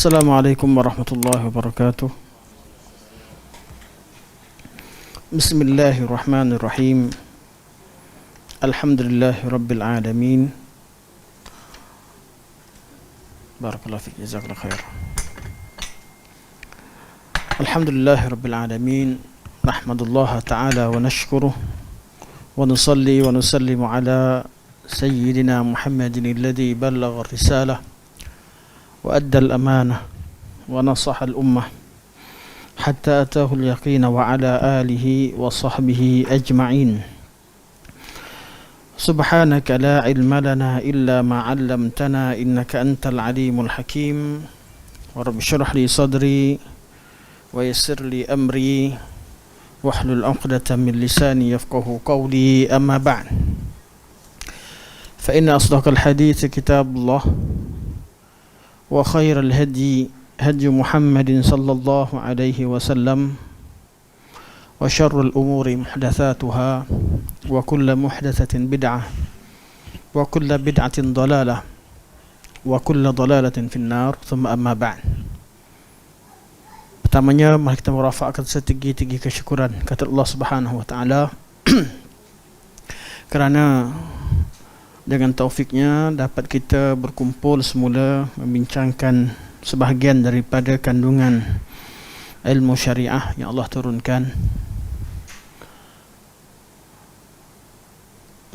Assalamualaikum warahmatullahi wabarakatuh. Bismillahirrahmanirrahim. Alhamdulillahi rabbil alamin. Barakallahu fiik, jazakallahu khair. Alhamdulillahi rabbil alamin. Nahmadullaha ta'ala wa nashkuruh wa nusalli wa nusallimu ala sayyidina Muhammadin alladhi ballagha ar-risalah وأدى الأمانة ونصح الأمة حتى أتاه اليقين وعلى آله وصحبه أجمعين. سبحانك لا علم لنا إلا ما علمتنا إنك أنت العليم الحكيم. ورب اشرح لي صدري ويسر لي أمري واحلل عقدة من لساني يفقه قولي. أما بعد، فإن أصدق الحديث كتاب الله وخير الهدي هدي محمد صلى الله عليه وسلم وشر الأمور محدثاتها وكل محدثة بدعة وكل بدعة ضلالة وكل ضلالة في النار. ثم أما بعد. Pertamanya mari kita merafakkan setinggi-tinggi kesyukuran kepada Allah Subhanahu wa taala kerana dengan taufiknya dapat kita berkumpul semula membincangkan sebahagian daripada kandungan ilmu syariah yang Allah turunkan,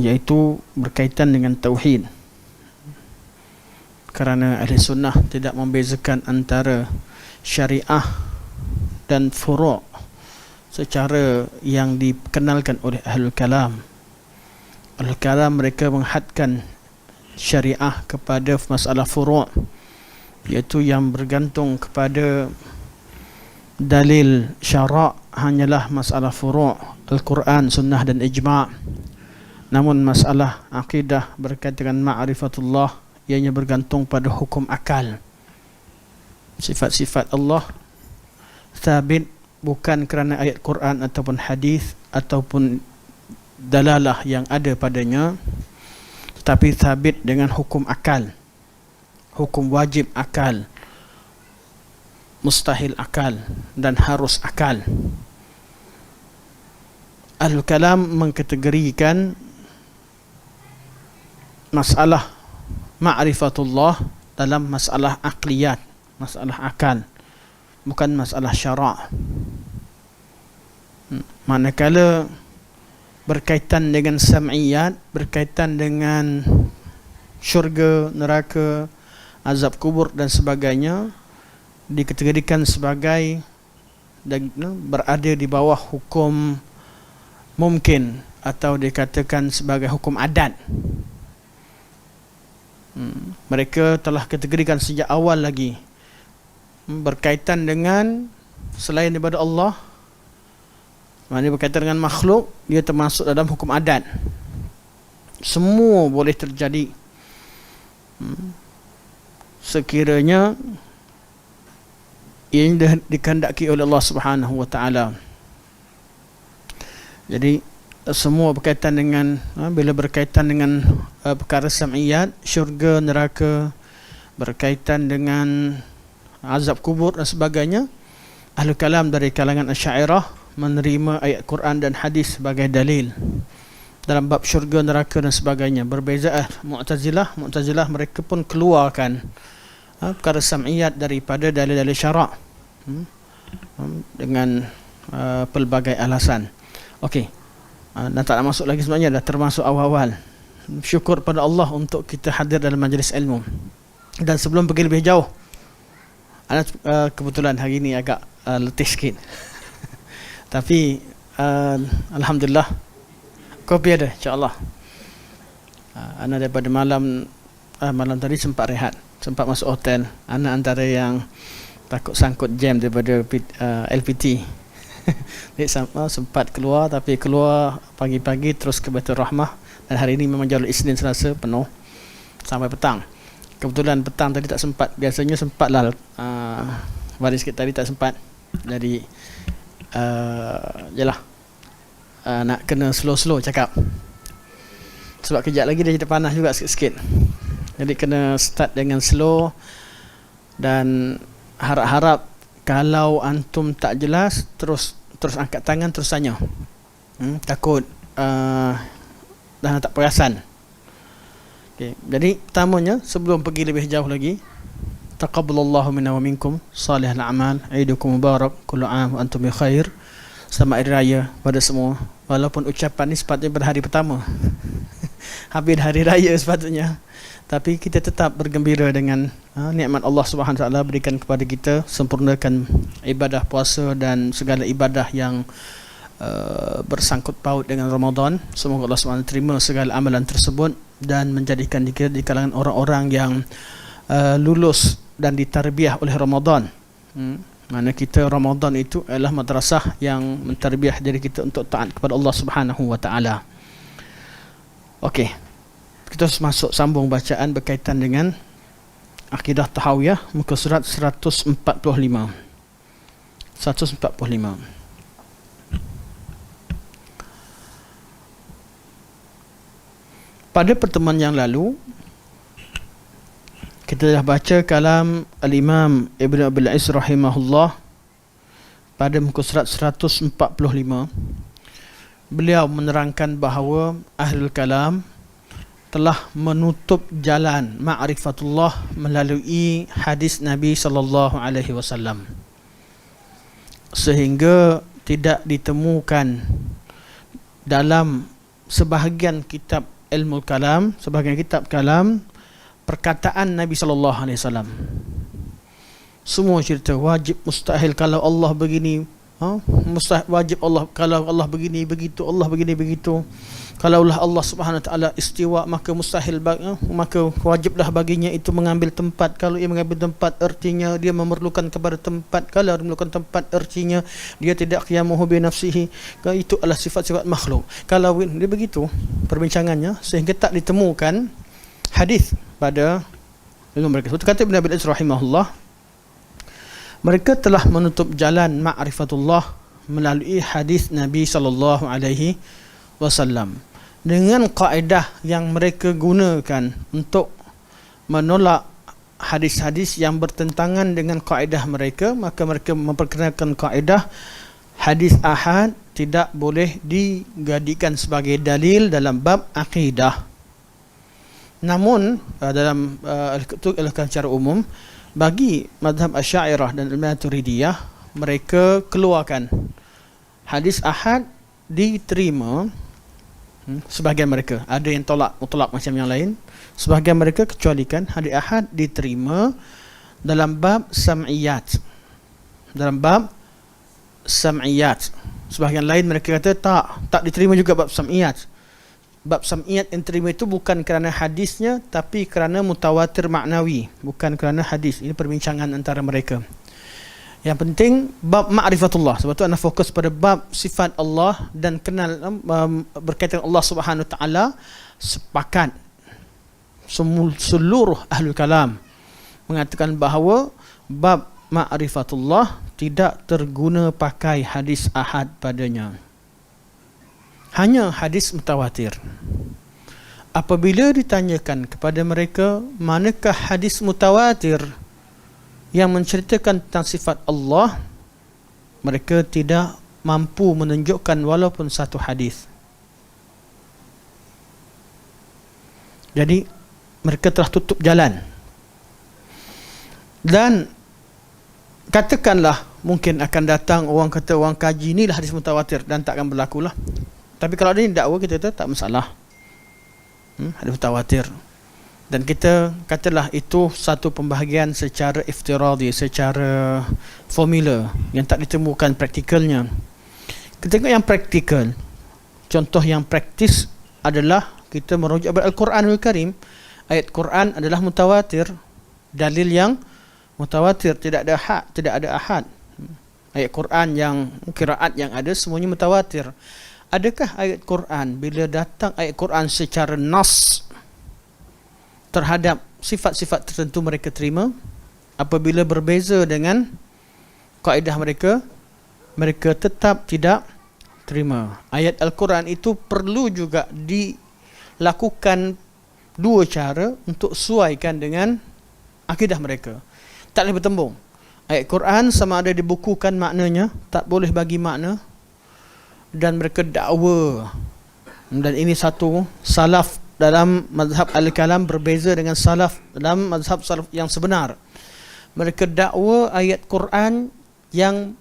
iaitu berkaitan dengan tauhid. Kerana ahli sunnah tidak membezakan antara syariah dan furu' secara yang dikenalkan oleh ahlul kalam. Al-kalam mereka menghadkan syariah kepada masalah furu', iaitu yang bergantung kepada dalil syara' hanyalah masalah furu', Al-Quran, sunnah dan ijma'. Namun masalah akidah berkaitan dengan ma'rifatullah ianya bergantung pada hukum akal. Sifat-sifat Allah sabit bukan kerana ayat Quran ataupun hadis ataupun dalalah yang ada padanya, tetapi sabit dengan hukum akal, hukum wajib akal, mustahil akal dan harus akal. Ahlul kalam mengkategorikan masalah ma'rifatullah dalam masalah aqliyat, masalah akal, bukan masalah syara'. Manakala berkaitan dengan sam'iyat, berkaitan dengan syurga, neraka, azab kubur dan sebagainya, dikategorikan sebagai berada di bawah hukum mungkin atau dikatakan sebagai hukum adat. Mereka telah kategorikan sejak awal lagi berkaitan dengan selain daripada Allah, maknanya berkaitan dengan makhluk, dia termasuk dalam hukum adat. Semua boleh terjadi sekiranya ia dikehendaki oleh Allah Subhanahu wa taala. Jadi semua berkaitan dengan bila berkaitan dengan perkara sam'iyat, syurga, neraka, berkaitan dengan azab kubur dan sebagainya, ahli kalam dari kalangan Asy'ariyah menerima ayat Quran dan hadis sebagai dalil dalam bab syurga, neraka dan sebagainya. Berbeza Mu'tazilah mereka pun keluarkan perkara sam'iyat daripada dalil-dalil syara' dengan pelbagai alasan. Okey, dan tak nak masuk lagi, sebenarnya dah termasuk awal-awal. Syukur pada Allah untuk kita hadir dalam majlis ilmu. Dan sebelum pergi lebih jauh, ana kebetulan hari ini agak letih sikit. Tapi alhamdulillah kopi ada, insya-Allah. Ana daripada malam tadi sempat rehat, sempat masuk hotel. Ana antara yang takut sangkut jam daripada LPT. Jadi sempat keluar, tapi keluar pagi-pagi terus ke Baitur Rahmah, dan hari ini memang jalur Isnin Selasa penuh sampai petang. Kebetulan petang tadi tak sempat. Biasanya sempatlah baris sikit, tadi tak sempat. Jadi jelah nak kena slow-slow cakap, sebab kejap lagi dia jadi panas juga sikit-sikit. Jadi kena start dengan slow dan harap-harap kalau antum tak jelas, terus angkat tangan, terus tanya. Takut dah tak perasan. Okay. Jadi pertamanya, sebelum pergi lebih jauh lagi, taqabbalallahu minna wa minkum salihal a'mal, aidukum mubarak, kullu 'am wa antum bi khair. Selamat Hari Raya pada semua. Walaupun ucapan ni sepatutnya pada hari pertama habis hari raya sepatutnya, tapi kita tetap bergembira dengan nikmat Allah Subhanahu Wa Taala berikan kepada kita, sempurnakan ibadah puasa dan segala ibadah yang bersangkut paut dengan Ramadan. Semoga Allah SWT terima segala amalan tersebut dan menjadikan kita di kalangan orang-orang yang lulus dan ditarbiah oleh Ramadan. Mana kita Ramadan itu adalah madrasah yang mentarbiah diri kita untuk taat kepada Allah Subhanahu Wa Taala. Okey. Kita masuk sambung bacaan berkaitan dengan Akidah Tahawiyah, muka surat 145. 145. Pada pertemuan yang lalu kita dah baca kalam Al-Imam Ibn Abil Is rahimahullah pada muka surat 145. Beliau menerangkan bahawa Ahlul Kalam telah menutup jalan ma'rifatullah melalui hadis Nabi sallallahu alaihi wasallam, sehingga tidak ditemukan dalam sebahagian kitab ilmu kalam, sebahagian kitab kalam, perkataan Nabi sallallahu alaihi wasallam. Semua cerita wajib, mustahil kalau Allah begini, mustahil, wajib Allah kalau Allah begini begitu, Allah begini begitu. Kalaulah Allah Subhanahu Wa Taala istiwa, maka mustahil, maka wajiblah baginya itu mengambil tempat. Kalau ia mengambil tempat, artinya dia memerlukan kepada tempat. Kalau dia memerlukan tempat, artinya dia tidak qiyamuhu bi nafsihi. Itu adalah sifat-sifat makhluk. Kalau dia begitu perbincangannya, sehingga tak ditemukan hadis pada ilmu mereka. Sebab kata Ibn Abil Iz rahimahullah, mereka telah menutup jalan ma'rifatullah melalui hadis Nabi sallallahu alaihi wasallam dengan kaedah yang mereka gunakan untuk menolak hadis-hadis yang bertentangan dengan kaedah mereka. Maka mereka memperkenalkan kaedah hadis ahad tidak boleh digadikan sebagai dalil dalam bab akidah. Namun dalam secara umum, bagi mazhab Asy'ariyah dan Al-Maturidiyah, mereka keluarkan hadis ahad diterima. Sebahagian mereka ada yang tolak mutlak macam yang lain. Sebahagian mereka kecualikan hadis ahad diterima dalam bab sam'iyat. Dalam bab sam'iyat. Sebahagian lain mereka kata tak diterima juga bab sam'iyat. Bab sam'iyat yang terima itu bukan kerana hadisnya, tapi kerana mutawatir maknawi, bukan kerana hadis. Ini perbincangan antara mereka. Yang penting bab ma'rifatullah. Sebab tu anda fokus pada bab sifat Allah dan kenal berkaitan Allah Subhanahu Wa Taala. Sepakat seluruh Ahlul Kalam mengatakan bahawa bab ma'rifatullah tidak terguna pakai hadis ahad padanya, hanya hadis mutawatir. Apabila ditanyakan kepada mereka manakah hadis mutawatir yang menceritakan tentang sifat Allah, mereka tidak mampu menunjukkan walaupun satu hadis. Jadi mereka telah tutup jalan. Dan katakanlah mungkin akan datang orang kata orang kaji inilah hadis mutawatir dan takkan berlakulah. Tapi kalau ada yang dakwa, kita kata tak masalah. Hadis mutawatir. Dan kita katalah itu satu pembahagian secara iftiradi, secara formula yang tak ditemukan praktikalnya. Kita tengok yang praktikal. Contoh yang praktis adalah kita merujuk pada Al-Quranul Karim. Ayat Quran adalah mutawatir. Dalil yang mutawatir, tidak ada ahad. Ayat Quran yang qiraat yang ada semuanya mutawatir. Adakah ayat Quran bila datang ayat Quran secara nas terhadap sifat-sifat tertentu mereka terima? Apabila berbeza dengan kaedah mereka, mereka tetap tidak terima. Ayat Al-Quran itu perlu juga dilakukan dua cara untuk sesuaikan dengan akidah mereka. Tak boleh bertembung. Ayat Quran sama ada dibukukan maknanya, tak boleh bagi makna, dan mereka dakwa. Dan ini satu salaf dalam mazhab al-kalam berbeza dengan salaf dalam mazhab salaf yang sebenar. Mereka dakwa ayat Quran yang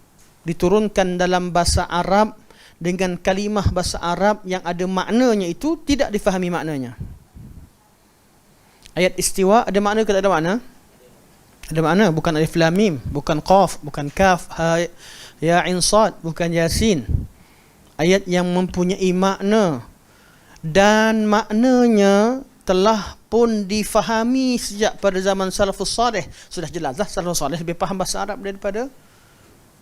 diturunkan dalam bahasa Arab dengan kalimah bahasa Arab yang ada maknanya itu tidak difahami maknanya. Ayat istiwa ada makna ke tak ada makna? Ada makna, bukan alif lam mim, bukan qaf, bukan kaf, ha, ya ain sad, bukan yasin. Ayat yang mempunyai makna dan maknanya telah pun difahami sejak pada zaman salafus salih. Sudah jelaslah salafus salih lebih faham bahasa Arab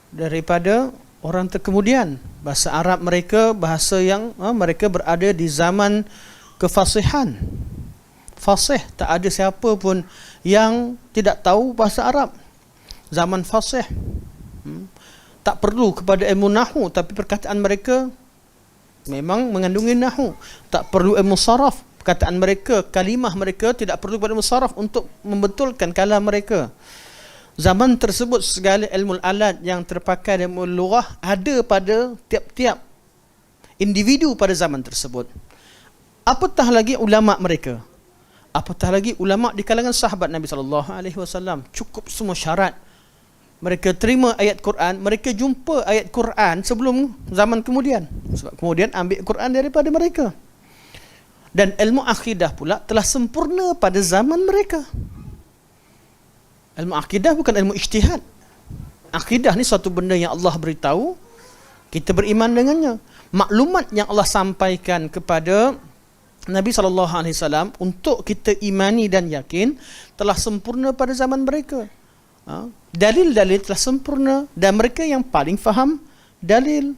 daripada orang terkemudian. Bahasa Arab mereka bahasa yang mereka berada di zaman kefasihan. Fasih, tak ada siapa pun yang tidak tahu bahasa Arab. Zaman fasih. Tak perlu kepada ilmu nahu, tapi perkataan mereka memang mengandungi nahu. Tak perlu ilmu saraf. Perkataan mereka, kalimah mereka tidak perlu kepada ilmu saraf untuk membetulkan kalam mereka. Zaman tersebut segala ilmu alat yang terpakai ilmu lughah ada pada tiap-tiap individu pada zaman tersebut. Apatah lagi ulama mereka. Apatah lagi ulama di kalangan sahabat Nabi SAW. Cukup semua syarat. Mereka terima ayat Quran, mereka jumpa ayat Quran sebelum zaman kemudian. Sebab kemudian ambil Quran daripada mereka. Dan ilmu akidah pula telah sempurna pada zaman mereka. Ilmu akidah bukan ilmu ijtihad. Akidah ni suatu benda yang Allah beritahu, kita beriman dengannya. Maklumat yang Allah sampaikan kepada Nabi SAW untuk kita imani dan yakin telah sempurna pada zaman mereka. Dalil-dalil telah sempurna dan mereka yang paling faham dalil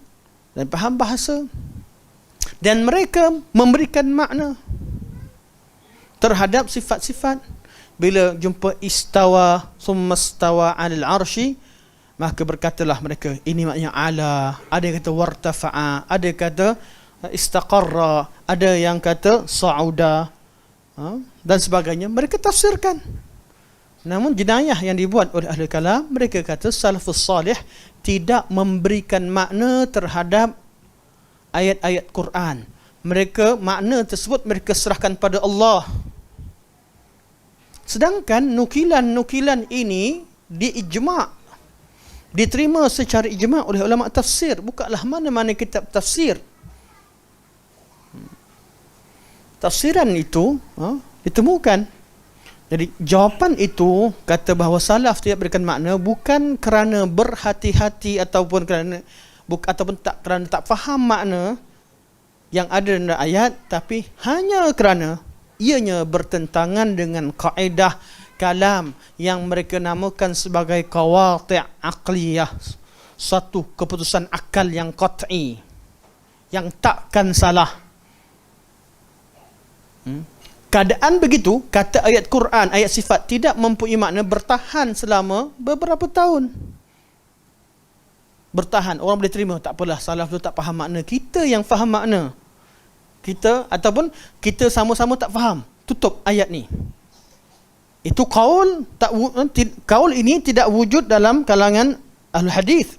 dan faham bahasa. Dan mereka memberikan makna terhadap sifat-sifat. Bila jumpa istawa summa istawa 'alal 'arsy, maka berkatalah mereka ini maknanya ala, ada yang kata wartafa'a, ada yang kata istaqarra, ada yang kata sa'uda, dan sebagainya. Mereka tafsirkan. Namun jenayah yang dibuat oleh ahli kalam, mereka kata salafus salih tidak memberikan makna terhadap ayat-ayat Quran. Mereka makna tersebut mereka serahkan pada Allah. Sedangkan nukilan-nukilan ini diijma', diterima secara ijma' oleh ulama tafsir. Bukalah mana-mana kitab tafsir. Tafsiran itu ditemukan. Jadi jawapan itu kata bahawa salaf tidak berikan makna bukan kerana berhati-hati ataupun kerana tak faham makna yang ada dalam ayat, tapi hanya kerana ianya bertentangan dengan kaedah kalam yang mereka namakan sebagai qawati' aqliyah, satu keputusan akal yang qat'i, yang takkan salah. Keadaan begitu, kata ayat Quran, ayat sifat tidak mempunyai makna bertahan selama beberapa tahun. Bertahan, orang boleh terima, tak apalah, salaf tu tak faham makna. Kita yang faham makna. Kita sama-sama tak faham. Tutup ayat ni. Itu kaul ini tidak wujud dalam kalangan ahli hadis.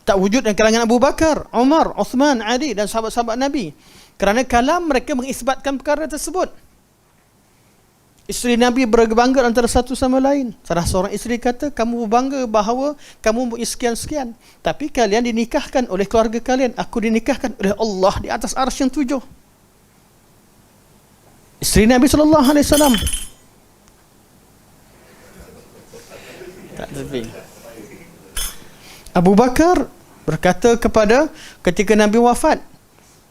Tak wujud dalam kalangan Abu Bakar, Umar, Uthman, Ali dan sahabat-sahabat Nabi. Kerana kalam mereka mengisbatkan perkara tersebut. Isteri Nabi berbangga antara satu sama lain. Salah seorang isteri kata, kamu berbangga bahawa kamu mempunyai sekian-sekian, tapi kalian dinikahkan oleh keluarga kalian. Aku dinikahkan oleh Allah di atas arsy yang 7. Isteri Nabi SAW. Tak tepi. Abu Bakar berkata ketika Nabi wafat,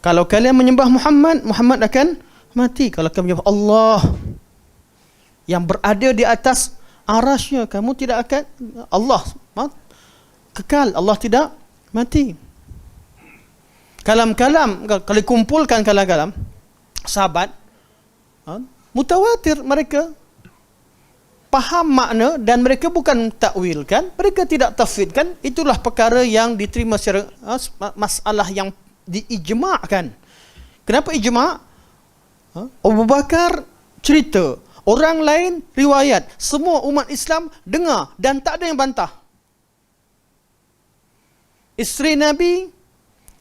kalau kalian menyembah Muhammad, Muhammad akan mati. Kalau kalian menyembah Allah yang berada di atas arasy-Nya, kamu tidak akan, Allah kekal, Allah tidak mati. Kalam-kalam, kalau kumpulkan kalam-kalam sahabat, mutawatir, mereka faham makna dan mereka bukan takwilkan, mereka tidak tafsirkan. Itulah perkara yang diterima secara masalah yang diijma'kan. Kenapa ijma'? Abu Bakar cerita, Orang lain riwayat, semua umat Islam dengar dan tak ada yang bantah. Isteri Nabi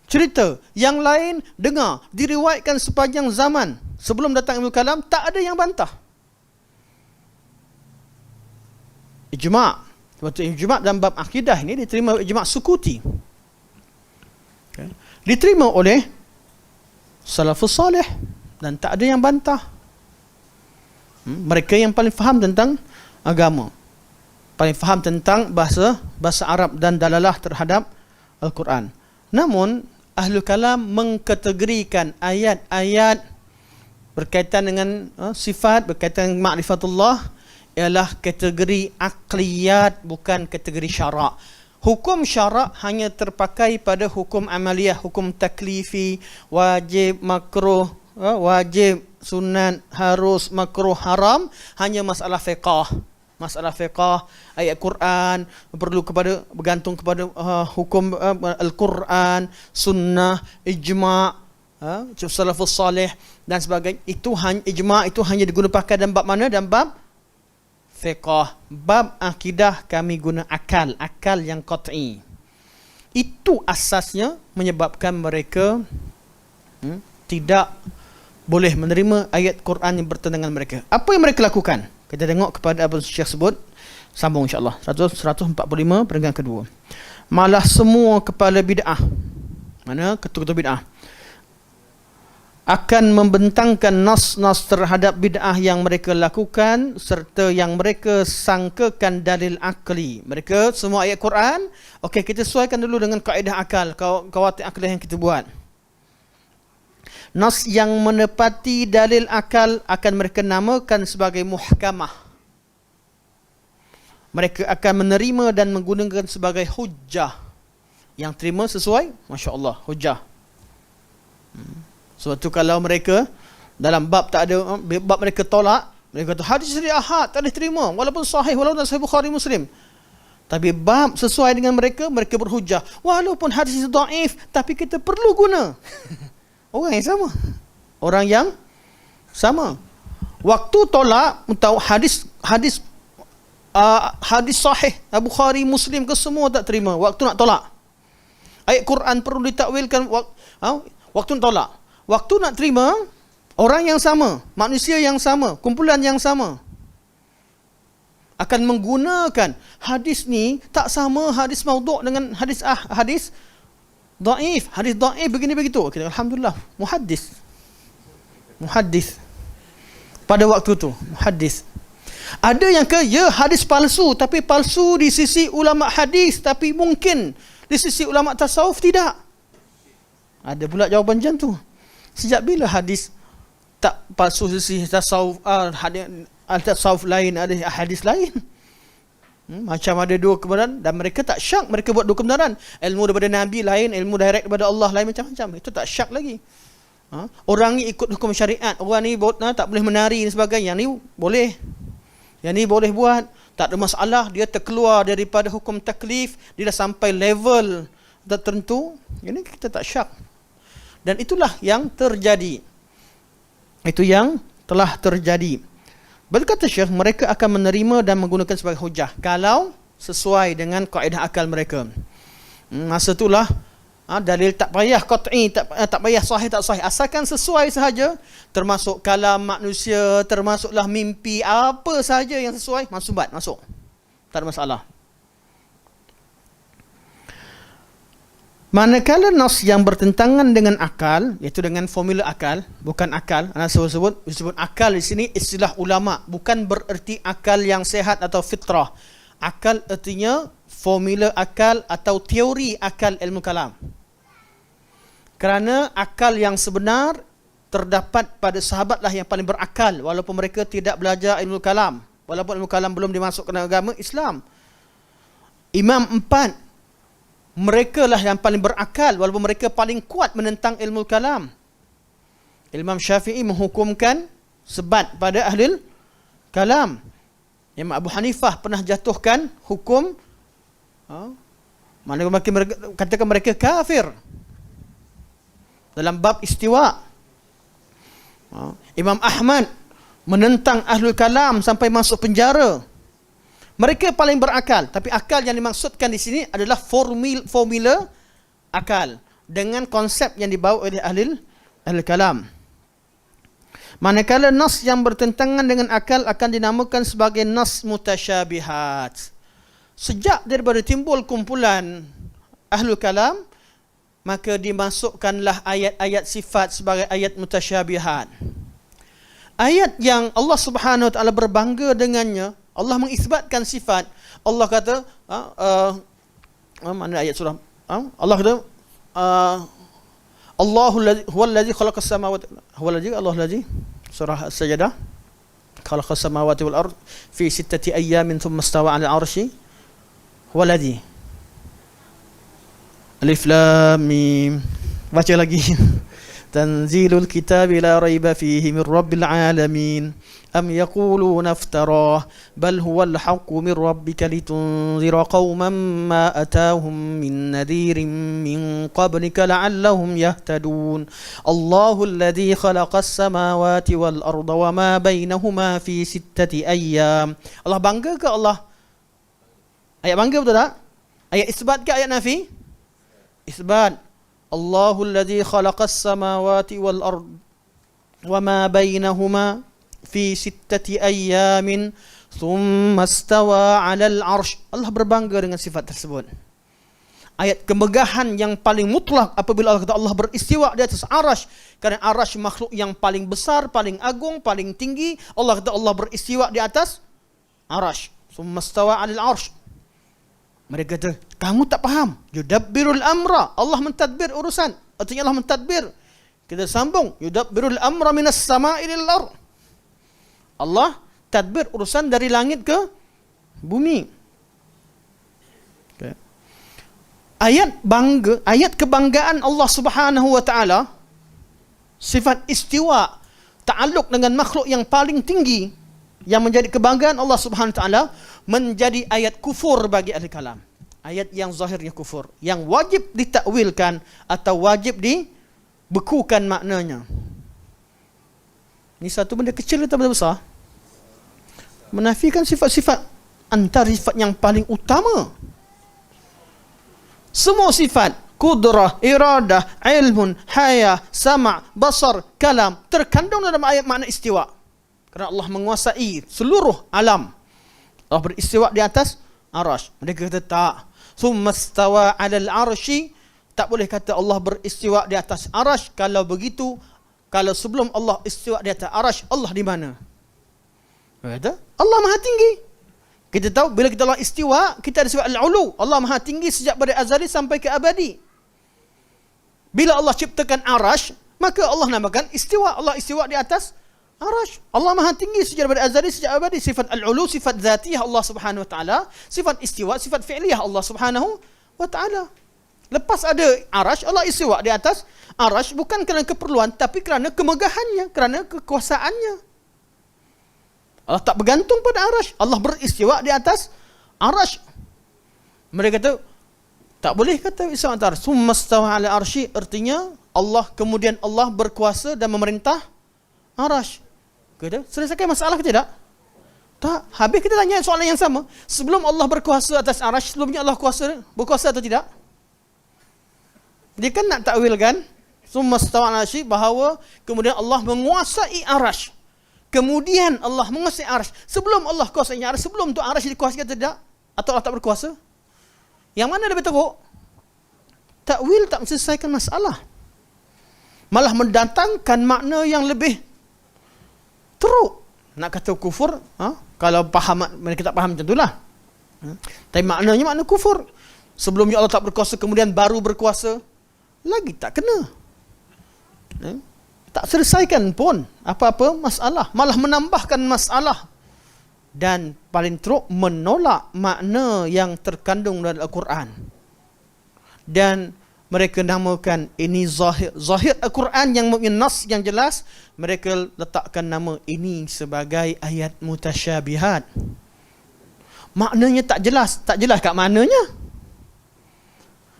cerita, yang lain dengar, diriwayatkan sepanjang zaman sebelum datang ilmu kalam, tak ada yang bantah. Ijma'. Sebab tu ijma' dalam bab akidah ini diterima ijma' sukuti. Okay. Diterima oleh salafus salih dan tak ada yang bantah. Mereka yang paling faham tentang agama, paling faham tentang bahasa Arab dan dalalah terhadap Al-Quran. Namun Ahlul Kalam mengkategorikan ayat-ayat berkaitan dengan sifat, berkaitan dengan ma'rifatullah ialah kategori akliyat, bukan kategori syarak. Hukum syarak hanya terpakai pada hukum amaliyah, hukum taklifi, wajib, makruh, wajib, sunat, harus, makruh, haram, hanya masalah fiqah. Masalah fiqah, ayat Quran perlu bergantung kepada hukum Al-Quran, sunnah, ijma', salafus salih dan sebagainya. Itu hanya ijma', itu hanya digunakan dalam bab mana? Dalam bab fiqah. Bab akidah kami guna akal yang qat'i. Itu asasnya menyebabkan mereka tidak boleh menerima ayat Quran yang bertentangan mereka. Apa yang mereka lakukan? Kita tengok kepada apa Syekh sebut. Sambung insya-Allah. 145 peringkat kedua. Malah semua kepala bid'ah, mana ketua-ketua bid'ah, akan membentangkan nas-nas terhadap bid'ah yang mereka lakukan serta yang mereka sangkakan dalil akli. Mereka semua ayat Quran, okey, kita sesuaikan dulu dengan kaedah akal, kawatir akal yang kita buat. Nas yang menepati dalil akal akan mereka namakan sebagai muhkamah. Mereka akan menerima dan menggunakan sebagai hujjah. Yang terima sesuai, Masya Allah, hujjah. Sebab tu kalau mereka dalam bab tak ada, bab mereka tolak, mereka kata hadis dari ahad tak boleh terima, walaupun sahih, walaupun sahih Bukhari Muslim. Tapi bab sesuai dengan mereka, mereka berhujjah. Walaupun hadis itu dhaif, tapi kita perlu guna. Orang yang sama. Orang yang sama. Waktu tolak untuk hadis sahih Bukhari Muslim ke semua tak terima. Waktu nak tolak. Ayat Quran perlu ditakwilkan, waktu nak tolak. Waktu nak terima, orang yang sama, manusia yang sama, kumpulan yang sama akan menggunakan hadis ni tak sama hadis maudhu' dengan hadis dhaif. Hadis dhaif begini begitu. Okay, alhamdulillah, muhaddis pada waktu tu, muhaddis. Ada yang hadis palsu, tapi palsu di sisi ulama hadis, tapi mungkin di sisi ulama tasawuf tidak. Ada pula jawapan macam tu. Sejak bila hadis tak palsu di sisi tasawuf, tasawuf lain, ada hadis lain? Macam ada dua kebenaran dan mereka tak syak, mereka buat dua kebenaran. Ilmu daripada Nabi lain, ilmu direct daripada Allah lain, macam-macam. Itu tak syak lagi. Orang ni ikut hukum syariat, orang ni tak boleh menari dan sebagainya. Yang ni boleh. Yang ni boleh buat, tak ada masalah. Dia terkeluar daripada hukum taklif, dia dah sampai level tertentu. Ini kita tak syak. Dan itulah yang terjadi. Itu yang telah terjadi. Berkata Syekh, mereka akan menerima dan menggunakan sebagai hujah kalau sesuai dengan kaedah akal mereka. Masa itulah dalil tak payah qat'i, tak payah sahih tak sahih, asalkan sesuai sahaja, termasuk kalam manusia, termasuklah mimpi, apa sahaja yang sesuai, masuk. Tak ada masalah. Manakala nas yang bertentangan dengan akal, iaitu dengan formula akal, bukan akal, anda disebut akal di sini istilah ulama, bukan bererti akal yang sehat atau fitrah. Akal artinya formula akal atau teori akal ilmu kalam. Kerana akal yang sebenar terdapat pada sahabatlah yang paling berakal, walaupun mereka tidak belajar ilmu kalam, walaupun ilmu kalam belum dimasukkan dalam agama Islam. Imam 4, mereka lah yang paling berakal, walaupun mereka paling kuat menentang ilmu kalam. Imam Syafi'i menghukumkan sebat pada ahli kalam. Imam Abu Hanifah pernah jatuhkan hukum, mana mereka katakan mereka kafir dalam bab istiwa. Imam Ahmad menentang ahlul kalam sampai masuk penjara. Mereka paling berakal, tapi akal yang dimaksudkan di sini adalah formula akal dengan konsep yang dibawa oleh ahlul kalam. Manakala nas yang bertentangan dengan akal akan dinamakan sebagai nas mutasyabihat. Sejak daripada timbul kumpulan ahlul kalam, maka dimasukkanlah ayat-ayat sifat sebagai ayat mutasyabihat. Ayat yang Allah Subhanahu wa taala berbangga dengannya, Allah mengisbatkan sifat. Allah kata, mana ayat surah? Allah kata, huwallazi khalaqas samawati Allazi surah As-Sajdah, khalaqas samawati wal ard fi 6 ayyamin thumma istawa 'ala al-'arsy huwallazi. Alif Lam Mim. Baca lagi. Tanzilul kitabi la raiba fihi min rabbil alamin. Am yaquluna iftarah bal huwal haqqu min rabbika litunzira qauman ma atahum min nadhirin min qablika la'allahum yahtadun. Allahu alladhi khalaqas samawati wal arda wa ma bainahuma fi 6 ayyam. Allah bangga ke Allah? Ayat bangga betul tak? Ayat isbat ke ayat nafi? Isbat. Allahu alladhi khalaqas samawati wal ard wa ma bainahuma fi 6 ayyamin thumma istawa 'alal 'arsy. Allah berbangga dengan sifat tersebut. Ayat kemegahan yang paling mutlak apabila Allah kata Allah beristiwa di atas arasy, kerana arasy makhluk yang paling besar, paling agung, paling tinggi. Allah kata Allah beristiwa di atas arasy. Thumma istawa 'alal 'arsy. Mereka kata, kamu tak faham. Yudabbirul amra. Allah mentadbir urusan. Artinya Allah mentadbir. Kita sambung. Yudabbirul amra minas sama'i lil ard. Allah tadbir urusan dari langit ke bumi. Okay. Ayat kebanggaan Allah Subhanahu wa taala, sifat istiwa, ta'alluq dengan makhluk yang paling tinggi, yang menjadi kebanggaan Allah Subhanahu wa taala, menjadi ayat kufur bagi ahli kalam. Ayat yang zahirnya kufur, yang wajib ditakwilkan atau wajib dibekukan maknanya. Ini satu benda kecil atau benda besar? Menafikan sifat-sifat antara sifat yang paling utama. Semua sifat, kudrah, iradah, ilmun, haya, sama', basar, kalam, terkandung dalam ayat makna istiwa. Kerana Allah menguasai seluruh alam. Allah beristiwa di atas arasy. Mereka kata tak. Thumma istawa 'alal 'arsy. Tak boleh kata Allah beristiwa di atas arasy. Kalau begitu, kalau sebelum Allah istiwa di atas arasy, Allah di mana? Kata Allah Maha Tinggi. Kita tahu bila kita Allah istiwa, kita ada sifat al-ulu. Allah Maha Tinggi sejak pada azali sampai ke abadi. Bila Allah ciptakan arasy, maka Allah namakan istiwa. Allah istiwa di atas arasy. Allah Maha Tinggi sejak daripada azali, sejak abadi. Sifat al-ulu, sifat zatiyah Allah Subhanahu wa taala. Sifat istiwa, sifat fi'liyah Allah Subhanahu wa taala. Lepas ada arasy, Allah istiwa di atas arasy bukan kerana keperluan, tapi kerana kemegahannya, kerana kekuasaannya. Allah tak bergantung pada arasy. Allah beristiwa di atas arasy. Mereka kata tak boleh kata istiwa atas arasy. Summa stawa 'ala arsy, artinya Allah kemudian Allah berkuasa dan memerintah arasy. Kata, selesaikan masalah ke tidak? Tak. Habis kita tanya soalan yang sama. Sebelum Allah berkuasa atas arasy, sebelumnya Allah berkuasa atau tidak? Dia kan nak takwilkan summa stawa 'ala arsy, bahawa kemudian Allah menguasai arasy. Kemudian Allah menguasai arasy. Sebelum Allah kuasai arasy, sebelum tu arasy dikuasai atau tidak? Atau Allah tak berkuasa? Yang mana lebih teruk? Takwil tak menyelesaikan masalah. Malah mendatangkan makna yang lebih teruk. Nak kata kufur, kalau faham, mereka tak faham macam itulah. Tapi maknanya makna kufur. Sebelumnya Allah tak berkuasa, kemudian baru berkuasa, lagi tak kena. Tak selesaikan pun apa-apa masalah, malah menambahkan masalah. Dan paling teruk, menolak makna yang terkandung dalam Al-Quran. Dan mereka namakan ini zahir. Zahir Al-Quran yang nas yang jelas, mereka letakkan nama ini sebagai ayat mutasyabihat. Maknanya tak jelas. Tak jelas kat maknanya.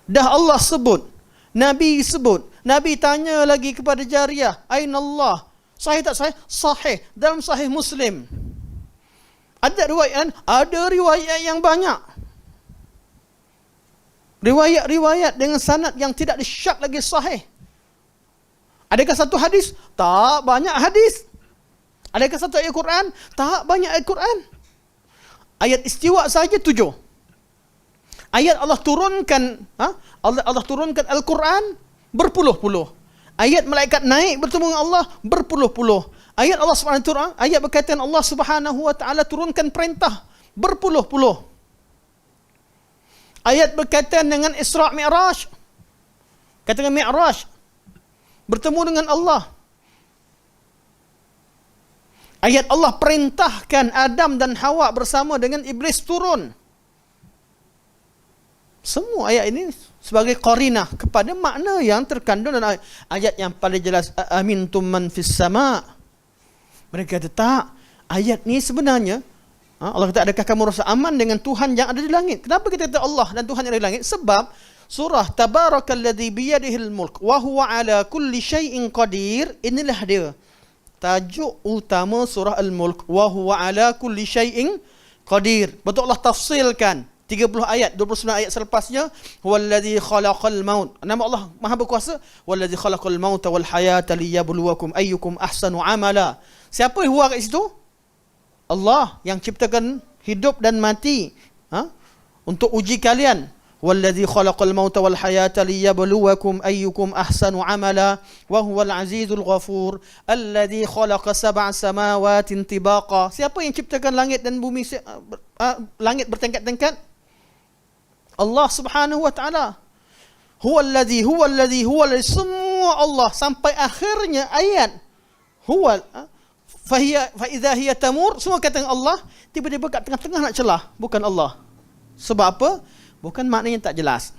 Dah Allah sebut, Nabi sebut. Nabi tanya lagi kepada Jariyah, Aina Allah? Sahih tak sahih? Sahih. Dalam Sahih Muslim. Ada riwayat? Ada riwayat yang banyak. Riwayat-riwayat dengan sanad yang tidak disyak lagi sahih. Adakah satu hadis? Tak banyak hadis. Adakah satu ayat Quran? Tak banyak ayat Quran. Ayat istiwa saja 7. Ayat Allah turunkan, Allah turunkan Al-Quran berpuluh-puluh. Ayat malaikat naik bertemu dengan Allah berpuluh-puluh. Ayat Allah Subhanahu wa taala, ayat berkaitan Allah Subhanahu wa taala turunkan perintah berpuluh-puluh. Ayat berkaitan dengan Isra' Mi'raj. Katakan Mi'raj. Bertemu dengan Allah. Ayat Allah perintahkan Adam dan Hawa bersama dengan Iblis turun. Semua ayat ini sebagai qarinah kepada makna yang terkandung dalam ayat yang paling jelas. Amintum man fis sama'. Mereka kata tak. Ayat ni sebenarnya Allah kata, adakah kamu rasa aman dengan Tuhan yang ada di langit? Kenapa kita kata Allah dan Tuhan yang ada di langit? Sebab surah Tabarakalladzi biyadihil mulk wa huwa ala kulli syai'in qadir, inilah dia tajuk utama surah Al-Mulk, wa huwa ala kulli syai'in qadir. Betul Allah tafsilkan 30 ayat, 29 ayat selepasnya, huwallazi khalaqal maut. Nama Allah Maha berkuasa, wallazi khalaqal mauta wal hayata liyabluwakum ayyukum ahsanu amala. Siapa huwa kat situ? Allah yang ciptakan hidup dan mati untuk uji kalian. Wallazi khalaqal mauta wal hayata liyabluwakum ayyukum ahsanu amala wa huwal azizul ghafur allazi khalaqa sab'a samawatin tibaqa. Siapa yang ciptakan langit dan bumi, langit bertingkat-tingkat? Allah Subhanahu wa taala. Huwallazi semua Allah sampai akhirnya ayat. Huwa fa idza hiya tamur, semua kata Allah, tiba-tiba kat tengah-tengah nak celah, bukan Allah. Sebab apa? Bukan maknanya tak jelas.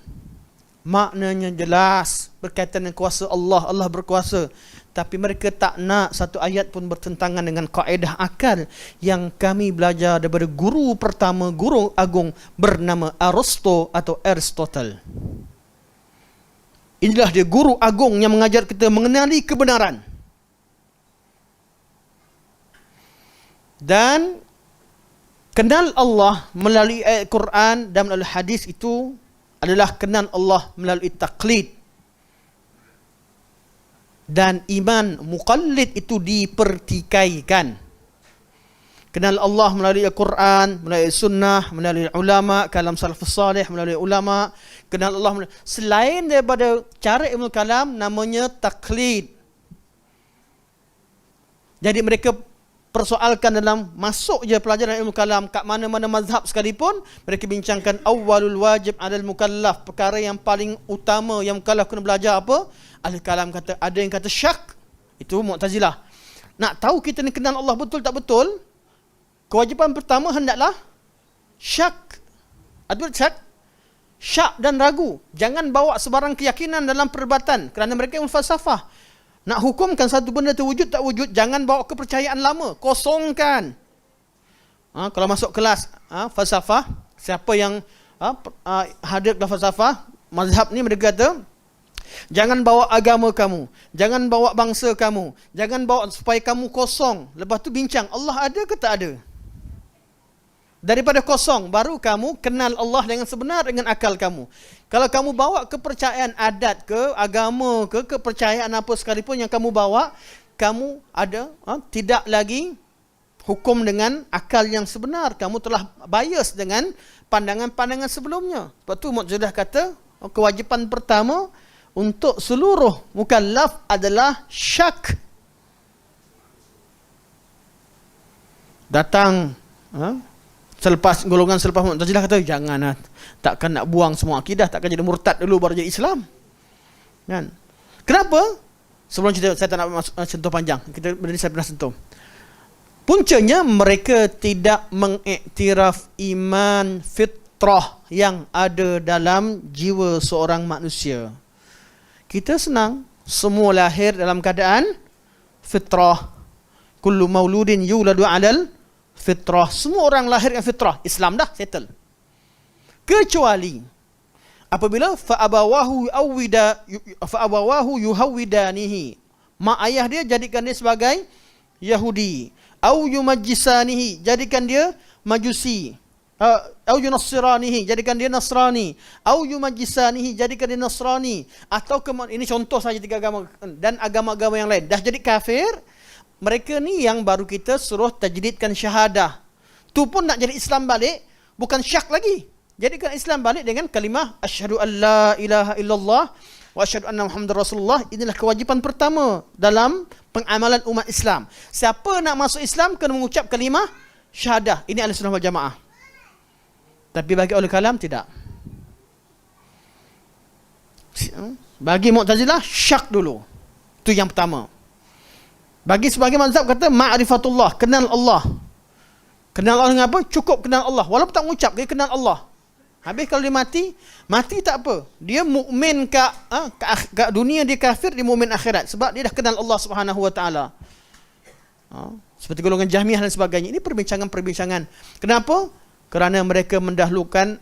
Maknanya jelas berkaitan dengan kuasa Allah, Allah berkuasa. Tapi mereka tak nak satu ayat pun bertentangan dengan kaedah akal yang kami belajar daripada guru pertama, guru agung bernama Aristo atau Aristotle. Inilah dia guru agung yang mengajar kita mengenali kebenaran. Dan kenal Allah melalui ayat Quran dan melalui hadis itu adalah kenal Allah melalui taklid. Dan iman muqallid itu dipertikaikan. Kenal Allah melalui Al-Quran, melalui sunnah, melalui ulama, kalam salafus salih, melalui ulama. Kenal Allah selain daripada cara ilmu kalam, namanya taklid. Jadi mereka persoalkan dalam masuk je pelajaran ilmu kalam kat mana-mana mazhab sekalipun, mereka bincangkan awwalul wajib alal mukallaf, perkara yang paling utama yang mukallaf kena belajar apa? Ahli kalam kata, ada yang kata syak, itu Mu'tazilah. Nak tahu kita ni kenal Allah betul tak betul, kewajipan pertama hendaklah syak. Ada syak? Syak dan ragu. Jangan bawa sebarang keyakinan dalam perdebatan, kerana mereka yang falsafah. Nak hukumkan satu benda terwujud tak wujud, jangan bawa kepercayaan lama, kosongkan. Kalau masuk kelas falsafah, siapa yang hadir dalam falsafah, mazhab ni mereka kata, jangan bawa agama kamu, jangan bawa bangsa kamu, jangan bawa supaya kamu kosong. Lepas tu bincang, Allah ada ke tak ada? Daripada kosong, baru kamu kenal Allah dengan sebenar dengan akal kamu. Kalau kamu bawa kepercayaan adat ke, agama ke, kepercayaan apa sekalipun yang kamu bawa, kamu ada tidak lagi hukum dengan akal yang sebenar. Kamu telah bias dengan pandangan-pandangan sebelumnya. Sebab tu Mu'tazilah kata, kewajipan pertama untuk seluruh mukallaf adalah syak. Datang golongan selepas Mu'tazilah kata, janganlah, takkan nak buang semua akidah, takkan jadi murtad dulu baru jadi Islam. Kan? Kenapa? Sebelum cerita, saya tak nak masuk sentuh panjang. Kita benda ni saya pernah sentuh. Puncanya mereka tidak mengiktiraf iman fitrah yang ada dalam jiwa seorang manusia. Kita senang, semua lahir dalam keadaan fitrah. Kullu mauludin yuladu alal fitrah. Semua orang lahir dengan fitrah. Islam dah settle. Kecuali apabila fa'abawahu yuhawwidanihi, mak ayah dia jadikan dia sebagai Yahudi. Au yumajjisanihi, jadikan dia Majusi. Au yunassiranihi, jadikan dia Nasrani. Au yumajjisanihi, jadikan dia Nasrani. Atau ini contoh saja 3 agama dan agama-agama yang lain. Dah jadi kafir, mereka ni yang baru kita suruh tajdidkan syahadah. Tu pun nak jadi Islam balik, bukan syak lagi. Jadikan Islam balik dengan kalimah asyhadu an la ilaha illallah wa asyhadu anna Muhammadar Rasulullah. Inilah kewajipan pertama dalam pengamalan umat Islam. Siapa nak masuk Islam kena mengucap kalimah syahadah. Ini Ahlussunnah wal Jamaah. Tapi bagi Ahlul Kalam tidak. Bagi Mu'tazilah syak dulu. Itu yang pertama. Bagi sebagai mazhab kata ma'rifatullah, kenal Allah. Kenal Allah dengan apa? Cukup kenal Allah. Walaupun tak mengucap, dia kenal Allah. Habis kalau dia mati tak apa. Dia mukmin ke dunia dia kafir, dia mukmin akhirat. Sebab dia dah kenal Allah Subhanahu Wa Taala. Seperti golongan Jahmiyah dan sebagainya. Ini perbincangan-perbincangan. Kenapa? Kerana mereka mendahulukan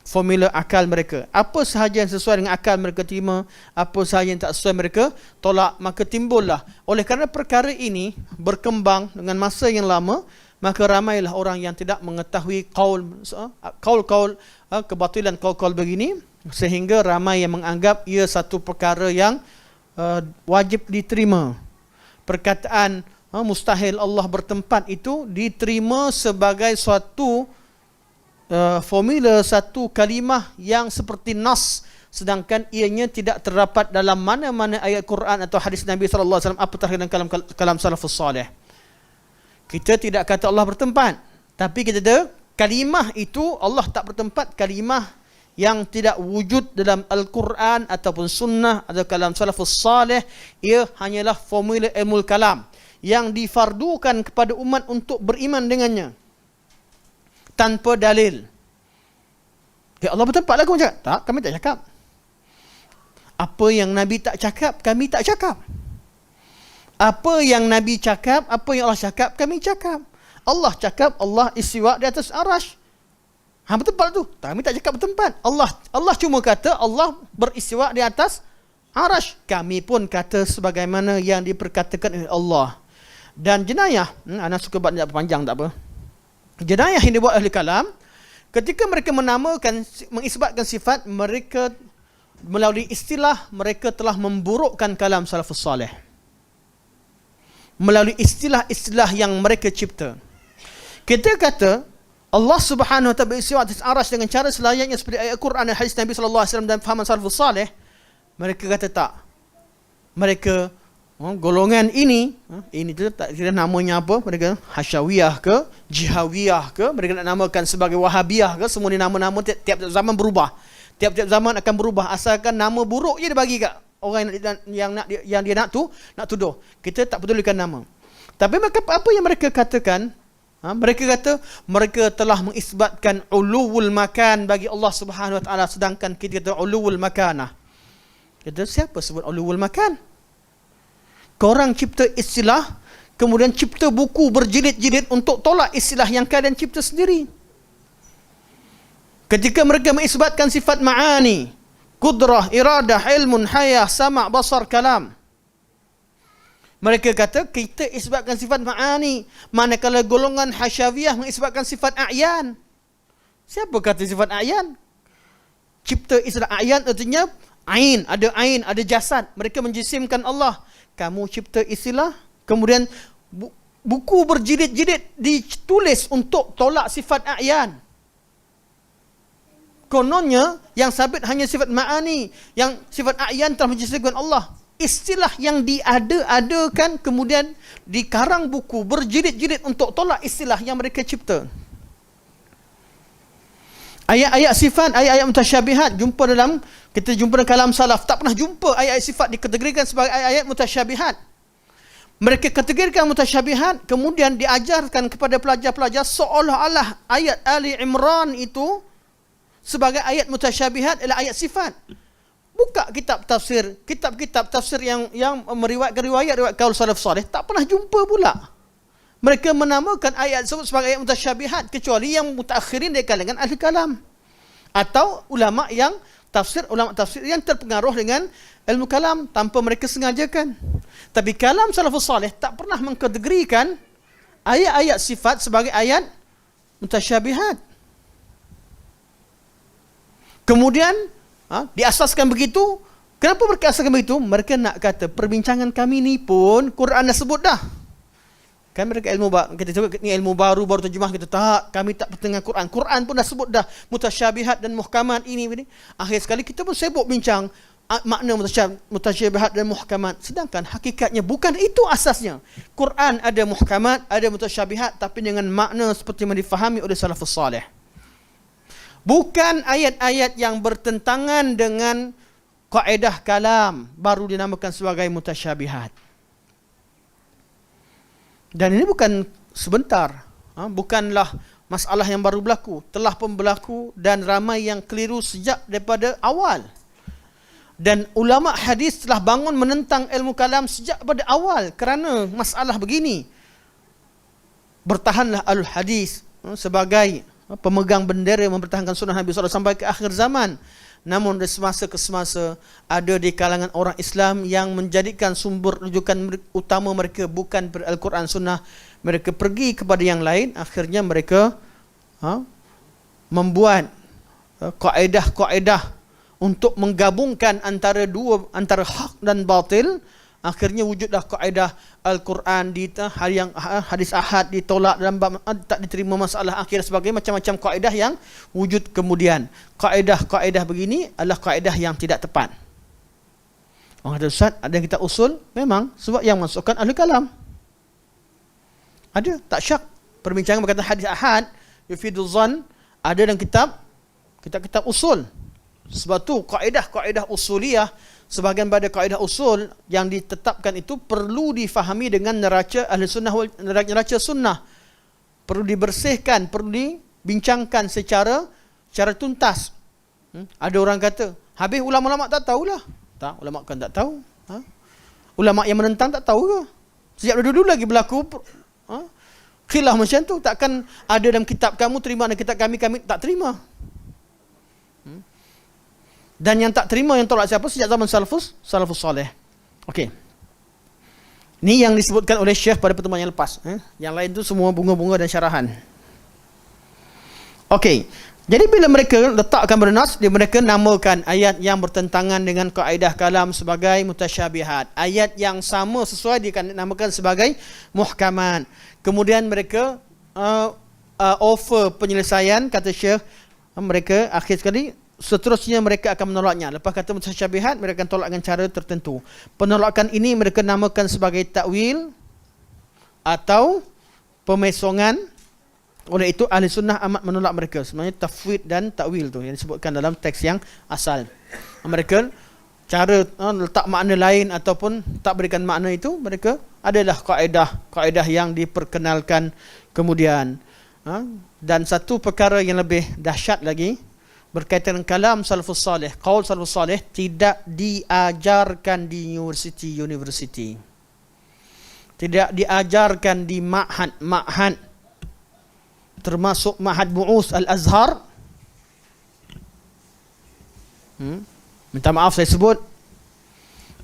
formula akal mereka. Apa sahaja yang sesuai dengan akal mereka terima, apa sahaja yang tak sesuai mereka tolak. Maka timbullah, oleh kerana perkara ini berkembang dengan masa yang lama, maka ramailah orang yang tidak mengetahui kaul-kaul kebatilan kaul-kaul begini, sehingga ramai yang menganggap ia satu perkara yang wajib diterima. Perkataan mustahil Allah bertempat itu diterima sebagai suatu formula, satu kalimah yang seperti nas, sedangkan ianya tidak terdapat dalam mana-mana ayat Quran atau hadis Nabi SAW, apatah dalam kalam salafus salih. Kita tidak kata Allah bertempat, tapi kita ada kalimah itu Allah tak bertempat, kalimah yang tidak wujud dalam Al-Quran ataupun sunnah atau kalam salafus salih. Ia hanyalah formula ilmu kalam yang difardukan kepada umat untuk beriman dengannya tanpa dalil. Ya Allah bertempat lah, kamu cakap? Tak, kami tak cakap. Apa yang Nabi tak cakap, kami tak cakap. Apa yang Nabi cakap, apa yang Allah cakap, kami cakap. Allah cakap Allah istiwa di atas arash. Bertempat tu. Kami tak cakap bertempat. Allah cuma kata Allah beristiwa di atas arash. Kami pun kata sebagaimana yang diperkatakan oleh Allah. Dan jenayah, anak suka buat tidak panjang tak apa. Jenayah yang dibuat ahli kalam, ketika mereka mengisbatkan sifat, mereka melalui istilah mereka telah memburukkan kalam salafus salih. Melalui istilah-istilah yang mereka cipta. Kita kata Allah Subhanahu Wa Taala beristiwa atas arash dengan cara selayaknya seperti ayat Quran dan hadis Nabi sallallahu alaihi wasallam dan fahaman salafus salih. Mereka kata tak. Mereka golongan ini tu tak kira namanya apa, mereka Hasyawiyah ke, Jihawiyah ke, mereka nak namakan sebagai Wahabiyah ke, semua ni nama-nama tiap-tiap zaman berubah. Tiap-tiap zaman akan berubah, asalkan nama buruk je dia bagi kat orang yang dia nak tuduh. Kita tak pedulikan nama. Tapi apa yang mereka katakan? Mereka kata mereka telah mengisbatkan uluwul makan bagi Allah Subhanahu Wa Taala, sedangkan kita kata uluwul makanah. Kita siapa sebut uluwul makan? Korang cipta istilah, kemudian cipta buku berjilid-jilid untuk tolak istilah yang kalian cipta sendiri. Ketika mereka mengisbatkan sifat ma'ani, kudrah, iradah, ilmun, hayah, sama', basar, kalam, mereka kata kita isbatkan sifat ma'ani, manakala golongan Hasyawiyah mengisbatkan sifat a'yan. Siapa kata sifat a'yan? Cipta istilah a'yan artinya ain, ada jasad. Mereka menjisimkan Allah. Kamu cipta istilah, kemudian buku berjilid-jilid ditulis untuk tolak sifat a'yan. Kononnya yang sabit hanya sifat ma'ani, yang sifat a'yan telah menjisimkan Allah. Istilah yang diada-adakan kemudian dikarang buku berjilid-jilid untuk tolak istilah yang mereka cipta. Ayat-ayat sifat, ayat-ayat mutasyabihat kita jumpa dalam kalam salaf. Tak pernah jumpa ayat-ayat sifat dikategorikan sebagai ayat-ayat mutasyabihat. Mereka kategorikan mutasyabihat, kemudian diajarkan kepada pelajar-pelajar seolah-olah ayat Ali Imran itu sebagai ayat mutasyabihat adalah ayat sifat. Buka kitab-kitab tafsir yang meriwayatkan riwayat kaul salaf salih, tak pernah jumpa pula mereka menamakan ayat tersebut sebagai ayat mutasyabihat, kecuali yang mutaakhirin dari kalangan ahli kalam atau ulama tafsir yang terpengaruh dengan ilmu kalam tanpa mereka sengajakan. Tapi kalam salafus salih tak pernah mengkategorikan ayat-ayat sifat sebagai ayat mutasyabihat. Kemudian diasaskan begitu. Kenapa mereka asaskan begitu? Mereka nak kata perbincangan kami ni pun Quran dah sebut dah. Kan mereka ilmu kita sebut ni ilmu baru terjemah, kita tak, kami tak bertengah Quran. Quran pun dah sebut dah mutasyabihat dan muhkamat ini. Akhir sekali kita pun sibuk bincang makna mutasyabihat dan muhkamat. Sedangkan hakikatnya bukan itu asasnya. Quran ada muhkamat, ada mutasyabihat, tapi dengan makna seperti yang difahami oleh salafus salih. Bukan ayat-ayat yang bertentangan dengan kaedah kalam baru dinamakan sebagai mutasyabihat. Dan ini bukan sebentar, bukanlah masalah yang baru berlaku, telah pun berlaku dan ramai yang keliru sejak daripada awal. Dan ulama hadis telah bangun menentang ilmu kalam sejak pada awal kerana masalah begini. Bertahanlah alul hadis sebagai pemegang bendera mempertahankan sunnah Nabi SAW sampai ke akhir zaman. Namun dari semasa ke semasa ada di kalangan orang Islam yang menjadikan sumber rujukan utama mereka bukan Al-Quran Sunnah. Mereka pergi kepada yang lain. Akhirnya mereka membuat kaedah-kaedah untuk menggabungkan antara hak dan batil. Akhirnya wujudlah kaedah Al-Quran di hadis ahad ditolak dalam bab tak diterima masalah akhir sebagai macam-macam kaedah yang wujud kemudian. Kaedah-kaedah begini adalah kaedah yang tidak tepat. Orang kata, Ustaz, ada yang kita usul? Memang, sebab yang masukkan ahli kalam. Ada, tak syak. Perbincangan berkaitan hadis ahad, yufidul zan, ada dalam kitab usul. Sebab tu kaedah-kaedah usuliyah, sebahagian pada kaedah usul yang ditetapkan itu perlu difahami dengan neraca ahli sunnah, neraca sunnah. Perlu dibersihkan, perlu dibincangkan secara tuntas. Ada orang kata, habis ulama-ulama tak tahulah. Tak, ulama kan tak tahu. Ulama yang menentang tak tahu ke? Sejak dulu lagi berlaku khilaf macam tu. Takkan ada dalam kitab kamu terima, dalam kitab kami tak terima. Dan yang tak terima, yang tolak siapa? Sejak zaman salafus salih. Okey. Ini yang disebutkan oleh Syekh pada pertemuan yang lepas. Yang lain tu semua bunga-bunga dan syarahan. Okey. Jadi bila mereka letakkan bernas, mereka namakan ayat yang bertentangan dengan kaedah kalam sebagai mutasyabihat. Ayat yang sama sesuai dinamakan sebagai muhkamat. Kemudian mereka offer penyelesaian, kata Syekh, mereka akhir sekali seterusnya mereka akan menolaknya. Lepas kata mutasyabihat, mereka akan tolak dengan cara tertentu. Penolakan ini mereka namakan sebagai takwil atau pemesongan. Oleh itu ahli sunnah amat menolak mereka. Sebenarnya tafwid dan takwil tu yang disebutkan dalam teks yang asal. Mereka cara letak makna lain ataupun tak berikan makna itu, mereka adalah kaedah yang diperkenalkan kemudian. Dan satu perkara yang lebih dahsyat lagi berkaitan dengan kalam salafus salih, qaul salafus salih tidak diajarkan di universiti. Tidak diajarkan di ma'had termasuk Ma'had Bu'us Al-Azhar. Minta maaf saya sebut.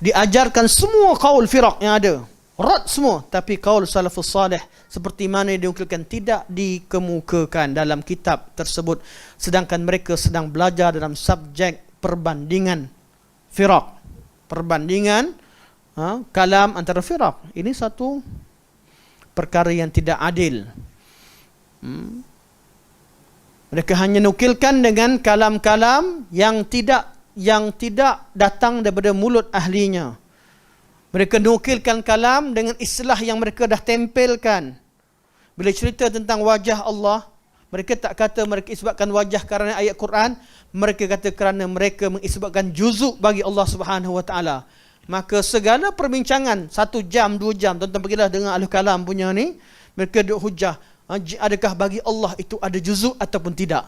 Diajarkan semua qaul firaq yang ada. Rad semua. Tapi qaul salafus salih seperti mana yang diungkilkan tidak dikemukakan dalam kitab tersebut. Sedangkan mereka sedang belajar dalam subjek perbandingan firaq. Perbandingan kalam antara firaq. Ini satu perkara yang tidak adil. Mereka hanya nukilkan dengan kalam-kalam yang tidak datang daripada mulut ahlinya. Mereka nukilkan kalam dengan istilah yang mereka dah tempelkan. Bila cerita tentang wajah Allah, mereka tak kata mereka isbatkan wajah kerana ayat Quran, mereka kata kerana mereka mengisbatkan juzuk bagi Allah Subhanahu Wa Taala. Maka segala perbincangan 1 jam 2 jam, tuan-tuan pergilah dengan ahli kalam punya ni, mereka duk hujah. Adakah bagi Allah itu ada juzuk ataupun tidak?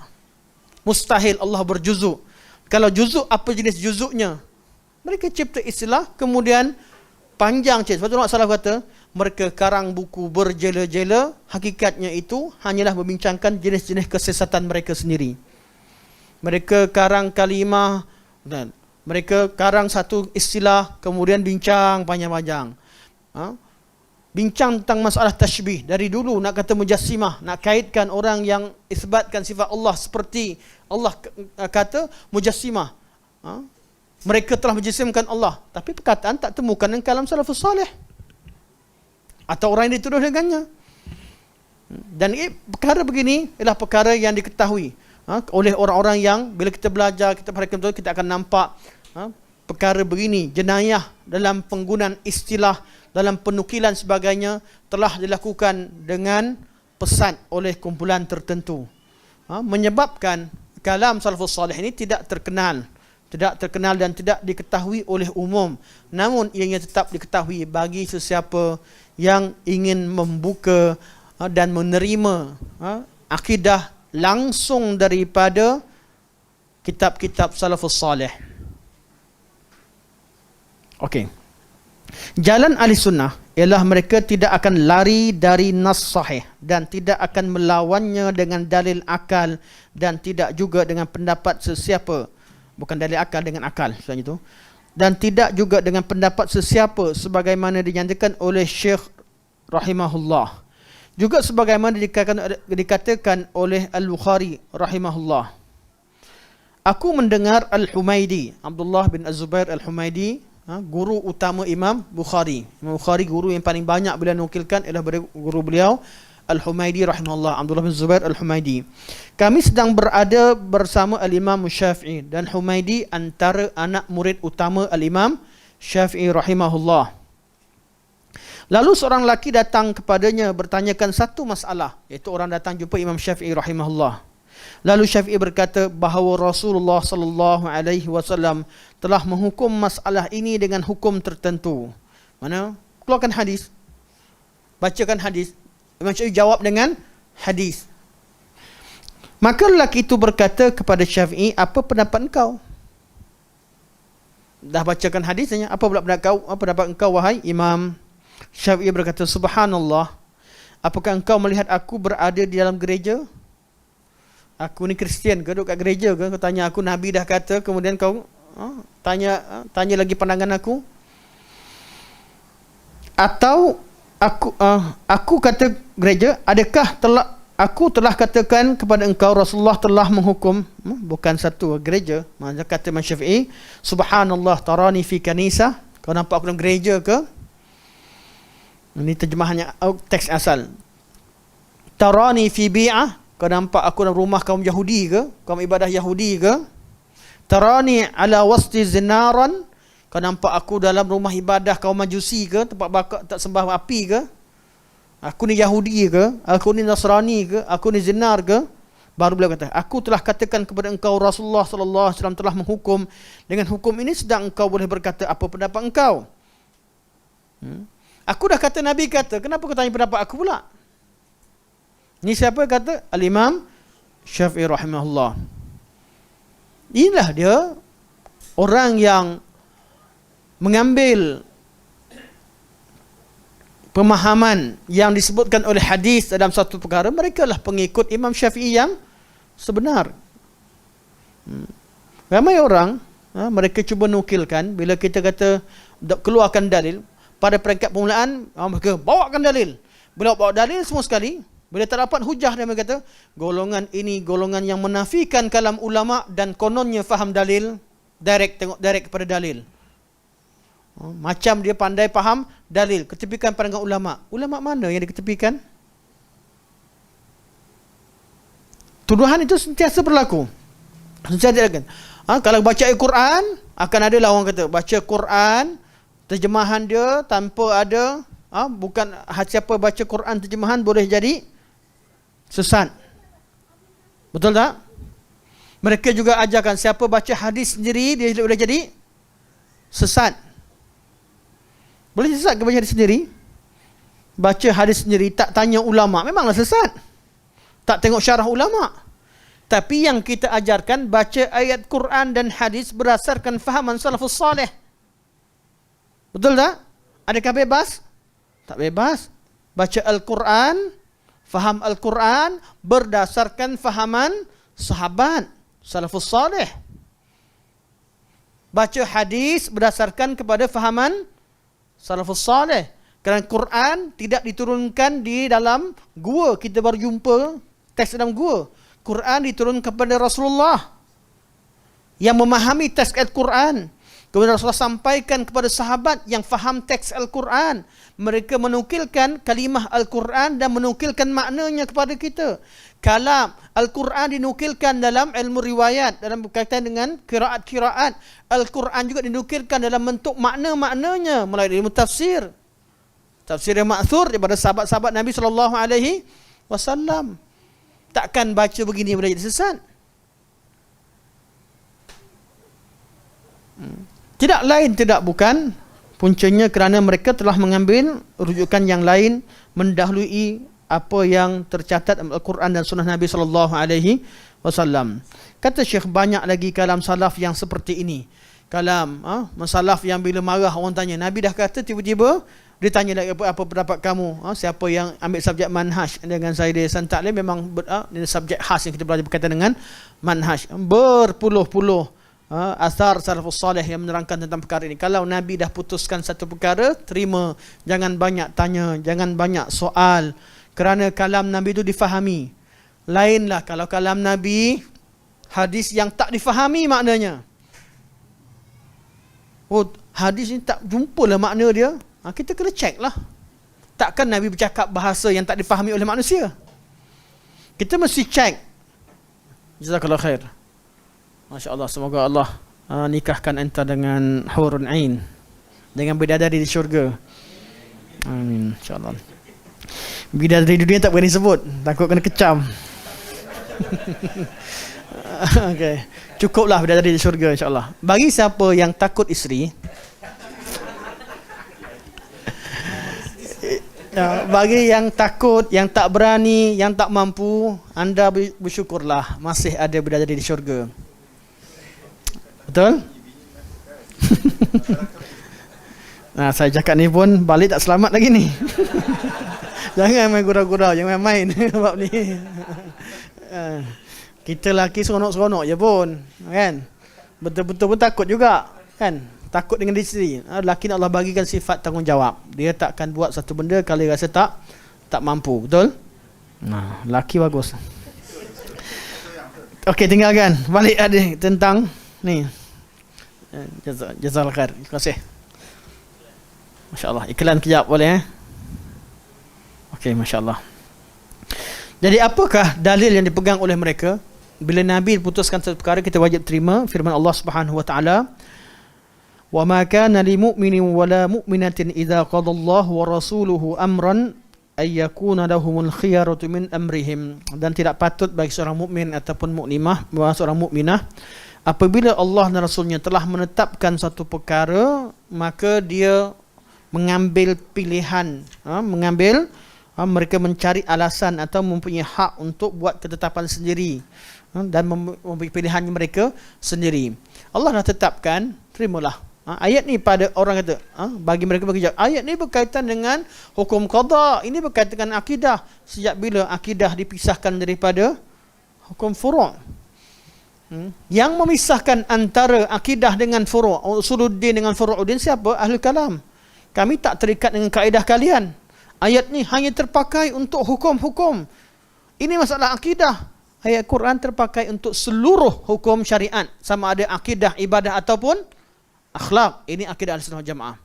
Mustahil Allah berjuzuk. Kalau juzuk, apa jenis juzuknya? Mereka cipta istilah, kemudian panjang cerita. Sebab tu nak salah kata, mereka karang buku berjela-jela, hakikatnya itu hanyalah membincangkan jenis-jenis kesesatan mereka sendiri. Mereka karang kalimah, dan mereka karang satu istilah, kemudian bincang panjang-panjang. bincang tentang masalah tashbih. Dari dulu nak kata mujassimah, nak kaitkan orang yang isbatkan sifat Allah seperti Allah kata mujassimah. Mereka telah menjissimkan Allah. Tapi perkataan tak temukan dalam kalam salafus salih. Atau orang yang dituduh dengannya. Dan perkara begini ialah perkara yang diketahui oleh orang-orang yang bila kita belajar, kita perhatikan betul, kita akan nampak perkara begini, jenayah dalam penggunaan istilah, dalam penukilan sebagainya telah dilakukan dengan pesan oleh kumpulan tertentu, menyebabkan kalam salafus salih ini tidak terkenal dan tidak diketahui oleh umum. Namun ianya tetap diketahui bagi sesiapa yang ingin membuka dan menerima akidah langsung daripada kitab-kitab salafus salih. Okey. Jalan ahli sunnah ialah mereka tidak akan lari dari nas sahih dan tidak akan melawannya dengan dalil akal dan tidak juga dengan pendapat sesiapa. Bukan dalil akal dengan akal, maksudnya itu. Dan tidak juga dengan pendapat sesiapa sebagaimana dinyatakan oleh Syekh rahimahullah. Juga sebagaimana dikatakan oleh Al-Bukhari rahimahullah. Aku mendengar Al-Humaidi, Abdullah bin Az-Zubair Al-Humaidi, guru utama Imam Bukhari. Imam Bukhari guru yang paling banyak beliau nukilkan ialah guru beliau Al-Humaidi rahimahullah, Abdullah bin Zubair Al-Humaidi. Kami sedang berada bersama Al-Imam Syafi'i dan Humaidi antara anak murid utama Al-Imam Syafi'i rahimahullah. Lalu seorang lelaki datang kepadanya bertanyakan satu masalah, iaitu orang datang jumpa Imam Syafi'i rahimahullah. Lalu Syafi'i berkata bahawa Rasulullah sallallahu alaihi wasallam telah menghukum masalah ini dengan hukum tertentu. Mana? Keluarkan hadis. Bacakan hadis. Imam Syafi'i jawab dengan hadis. Maka lelaki itu berkata kepada Syafi'i, apa pendapat engkau? Dah bacakan hadisnya, apa pula pendapat engkau wahai Imam? Syafi'i berkata, subhanallah, apakah engkau melihat aku berada di dalam gereja? Aku ni Kristian ke, duduk kat gereja ke? Kau tanya aku, Nabi dah kata, kemudian kau tanya lagi pandangan aku? Atau aku kata gereja, adakah aku telah katakan kepada engkau Rasulullah telah menghukum? Bukan satu gereja. Maksudnya kata Imam Syafi'i, subhanallah tarani fi kanisa, kau nampak aku dalam gereja ke? Ini terjemahannya teks asal. Tarani fi bi'ah, kau nampak aku dalam rumah kaum Yahudi ke? Kaum ibadah Yahudi ke? Tarani ala wasti zinaran, kau nampak aku dalam rumah ibadah kaum Majusi ke? Tempat bakar tak sembah api ke? Aku ni Yahudi ke? Aku ni Nasrani ke? Aku ni zinar ke? Baru beliau kata, aku telah katakan kepada engkau Rasulullah sallallahu alaihi wasallam telah menghukum dengan hukum ini, sedang engkau boleh berkata apa pendapat engkau? Aku dah kata Nabi kata, kenapa kau tanya pendapat aku pula? Ni siapa kata? Al-Imam Syafi'i rahimahullah. Inilah dia orang yang mengambil pemahaman yang disebutkan oleh hadis dalam satu perkara. Mereka lah pengikut Imam Syafi'i yang sebenar. Ramai orang mereka cuba nukilkan bila kita kata keluarkan dalil. Pada peringkat permulaan mereka bawakan dalil. Bila bawa dalil semua sekali, bila tak dapat hujah, dia kata golongan ini golongan yang menafikan kalam ulama dan kononnya faham dalil direct, tengok direct kepada dalil. Macam dia pandai faham dalil, ketepikan pandangan ulama. Ulama mana yang diketepikan? Tuduhan itu sentiasa berlaku. Sentiasa berlaku. Kalau baca Al-Quran, akan ada lah orang kata baca Quran terjemahan dia tanpa ada bukan siapa baca Quran terjemahan boleh jadi sesat. Betul tak? Mereka juga ajarkan siapa baca hadis sendiri dia boleh jadi sesat. Boleh sesat ke baca hadis sendiri? Baca hadis sendiri tak tanya ulama memanglah sesat. Tak tengok syarah ulama. Tapi yang kita ajarkan baca ayat Quran dan hadis berdasarkan fahaman salafus salih. Betul tak? Adakah bebas? Tak bebas. Baca Al-Quran, faham Al-Quran berdasarkan fahaman sahabat salafus salih. Baca hadis berdasarkan kepada fahaman salafus salih. Kerana Quran tidak diturunkan di dalam gua. Kita baru jumpa teks dalam gua. Quran diturunkan kepada Rasulullah yang memahami teks Al-Quran. Kemudian Rasulullah sampaikan kepada sahabat yang faham teks Al-Quran. Mereka menukilkan kalimah Al-Quran dan menukilkan maknanya kepada kita. Kalam Al-Quran dinukilkan dalam ilmu riwayat, dalam berkaitan dengan kiraat-kiraat. Al-Quran juga dinukilkan dalam bentuk makna-maknanya melalui ilmu tafsir. Tafsir yang ma'thur daripada sahabat-sahabat Nabi SAW. Takkan baca begini boleh jadi sesat. Tidak lain, tidak bukan. Puncanya kerana mereka telah mengambil rujukan yang lain mendahului apa yang tercatat dalam Al-Quran dan Sunnah Nabi SAW. Kata Syekh, banyak lagi kalam salaf yang seperti ini. Kalam salaf yang bila marah orang tanya, Nabi dah kata, tiba-tiba dia tanya lagi apa pendapat kamu, siapa yang ambil subjek manhaj dengan saya di Yayasan Taklim. Memang subjek khas yang kita belajar berkaitan dengan manhaj. Berpuluh-puluh asar salafus salih yang menerangkan tentang perkara ini. Kalau Nabi dah putuskan satu perkara, terima. Jangan banyak tanya, jangan banyak soal. Kerana kalam Nabi itu difahami. Lainlah kalau kalam Nabi, hadis yang tak difahami maknanya. Oh, hadis ni tak jumpalah makna dia. Kita kena cek lah. Takkan Nabi bercakap bahasa yang tak difahami oleh manusia. Kita mesti cek. Jazakallah khair. Masya Allah, semoga Allah nikahkan anta dengan hurun ain, dengan bidadari di syurga. Amin, insyaAllah. Bidadari dunia tak berani sebut, takut kena kecam. Okay. Cukuplah bidadari di syurga, insyaAllah. Bagi siapa yang takut isteri, bagi yang takut, yang tak berani, yang tak mampu, anda bersyukurlah masih ada bidadari di syurga. Betul? Nah, saya cakap ni pun balik tak selamat lagi ni. Jangan main gurau-gurau, jangan main bab ni. Kita lelaki seronok-seronok je pun, kan? Betul-betul pun takut juga, kan? Takut dengan diri sendiri. Lelaki nak Allah bagikan sifat tanggungjawab. Dia takkan buat satu benda kalau dia rasa tak mampu, betul? Nah, lelaki bagus. Okey, tinggalkan. Balik ada tentang ni. Jazakallah khair. Terima kasih. Masya-Allah. Iklan kejap boleh Okey, masya-Allah. Jadi apakah dalil yang dipegang oleh mereka? Bila Nabi putuskan satu perkara, kita wajib terima firman Allah Subhanahu wa taala, "Wa ma kana lil mu'minin wa la mu'minatin idza qadallahu wa rasuluhu amran ay yakuna lahumul khiyaratu min amrihim." Dan tidak patut bagi seorang mukmin ataupun mukminah, seorang mukminah, apabila Allah dan Rasulnya telah menetapkan satu perkara, maka dia mengambil pilihan, mereka mencari alasan atau mempunyai hak untuk buat ketetapan sendiri dan mempunyai pilihan mereka sendiri. Allah dah tetapkan, terimalah. Ayat ni pada orang kata, bagi mereka bekerja, ayat ni berkaitan dengan hukum qada, ini berkaitan dengan akidah. Sejak bila akidah dipisahkan daripada hukum furu'? Yang memisahkan antara akidah dengan furu', usuluddin dengan furu'uddin, siapa? Ahlul kalam. Kami tak terikat dengan kaedah kalian. Ayat ni hanya terpakai untuk hukum-hukum. Ini masalah akidah. Ayat Quran terpakai untuk seluruh hukum syariat, sama ada akidah, ibadah ataupun akhlak. Ini akidah Ahlussunnah wal Jamaah.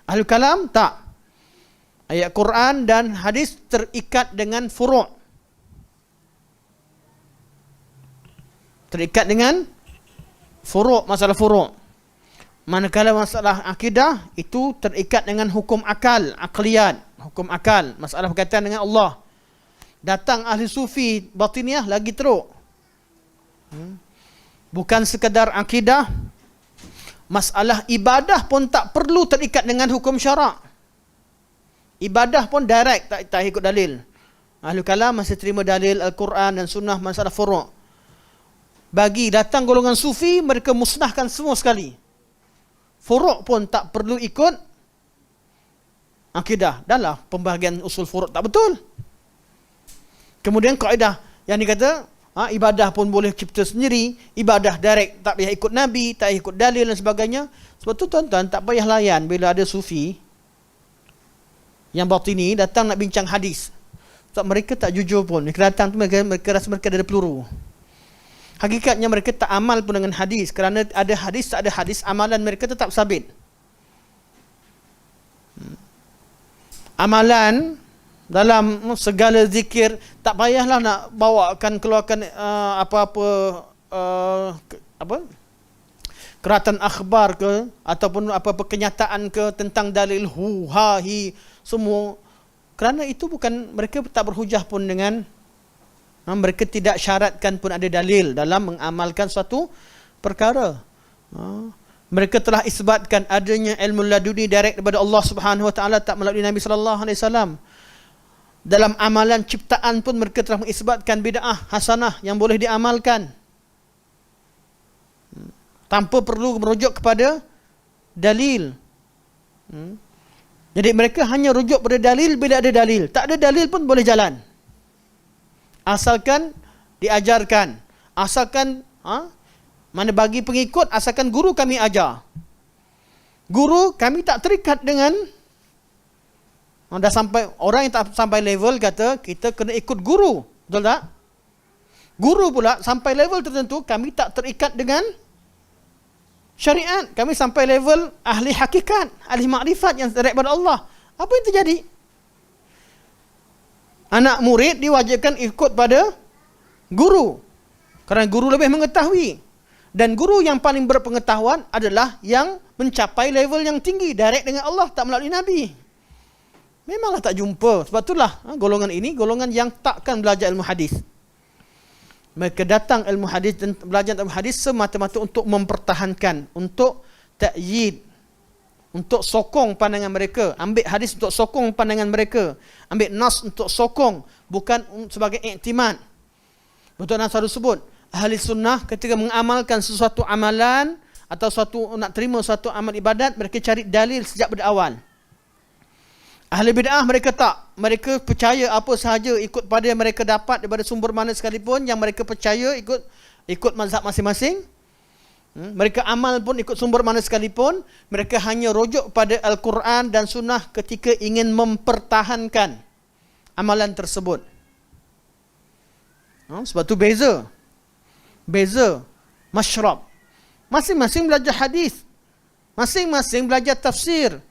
Ahlul kalam tak. Ayat Quran dan hadis terikat dengan furu'. Terikat dengan furu', masalah furu'. Manakala masalah akidah itu terikat dengan hukum akal, akliyat, hukum akal, masalah berkaitan dengan Allah. Datang ahli sufi batiniah lagi teruk. Bukan sekadar akidah, masalah ibadah pun tak perlu terikat dengan hukum syarak. Ibadah pun direct, tak ikut dalil. Ahlul kalam masih terima dalil Al-Quran dan Sunnah masalah furu'. Bagi datang golongan sufi, mereka musnahkan semua sekali. Furu' pun tak perlu ikut akidah. Dah lah pembahagian usul furu' tak betul. Kemudian kaedah yang dikata ibadah pun boleh cipta sendiri, ibadah direct, tak payah ikut Nabi, tak payah ikut dalil dan sebagainya. Sebab tu tuan-tuan tak payah layan bila ada sufi yang batini datang nak bincang hadis. Sebab mereka tak jujur pun. Mereka datang tu mereka rasa mereka ada peluru. Hakikatnya mereka tak amal pun dengan hadis. Kerana ada hadis, tak ada hadis, amalan mereka tetap sabit. Amalan dalam segala zikir, tak payahlah nak bawakan, keluarkan keratan akhbar ke, ataupun apa-apa kenyataan ke tentang dalil hu, ha, hi, semua. Kerana itu bukan, mereka tak berhujah pun dengan, mereka tidak syaratkan pun ada dalil dalam mengamalkan suatu perkara. Mereka telah isbatkan adanya ilmu laduni direct daripada Allah Subhanahu Wa Taala, tak melalui Nabi sallallahu alaihi wasallam. Dalam amalan ciptaan pun mereka telah mengisbatkan bid'ah hasanah yang boleh diamalkan tanpa perlu merujuk kepada dalil. Jadi mereka hanya rujuk pada dalil bila ada dalil. Tak ada dalil pun boleh jalan. Asalkan diajarkan. Asalkan mana bagi pengikut, asalkan guru kami ajar. Guru kami tak terikat dengan, dah sampai, orang yang tak sampai level kata kita kena ikut guru. Betul tak? Guru pula sampai level tertentu, kami tak terikat dengan syariat. Kami sampai level ahli hakikat, ahli makrifat yang daripada Allah. Apa yang terjadi? Anak murid diwajibkan ikut pada guru, kerana guru lebih mengetahui. Dan guru yang paling berpengetahuan adalah yang mencapai level yang tinggi, direct dengan Allah, tak melalui Nabi. Memanglah tak jumpa. Sebab itulah golongan ini golongan yang takkan belajar ilmu hadis. Mereka datang ilmu hadis dan belajar ilmu hadis semata-mata untuk mempertahankan, untuk ta'yid, untuk sokong pandangan mereka. Ambil hadis untuk sokong pandangan mereka. Ambil nas untuk sokong, bukan sebagai iktimad. Betul nas harus sebut, ahli sunnah ketika mengamalkan sesuatu amalan atau nak terima suatu amal ibadat, mereka cari dalil sejak pada awal. Ahli bid'ah mereka tak. Mereka percaya apa sahaja ikut pada yang mereka dapat daripada sumber mana sekalipun, yang mereka percaya ikut mazhab masing-masing. Mereka amal pun ikut sumber mana sekalipun. Mereka hanya rujuk pada Al-Quran dan Sunnah ketika ingin mempertahankan amalan tersebut. Sebab tu beza masyrab. Masing-masing belajar hadis, masing-masing belajar tafsir,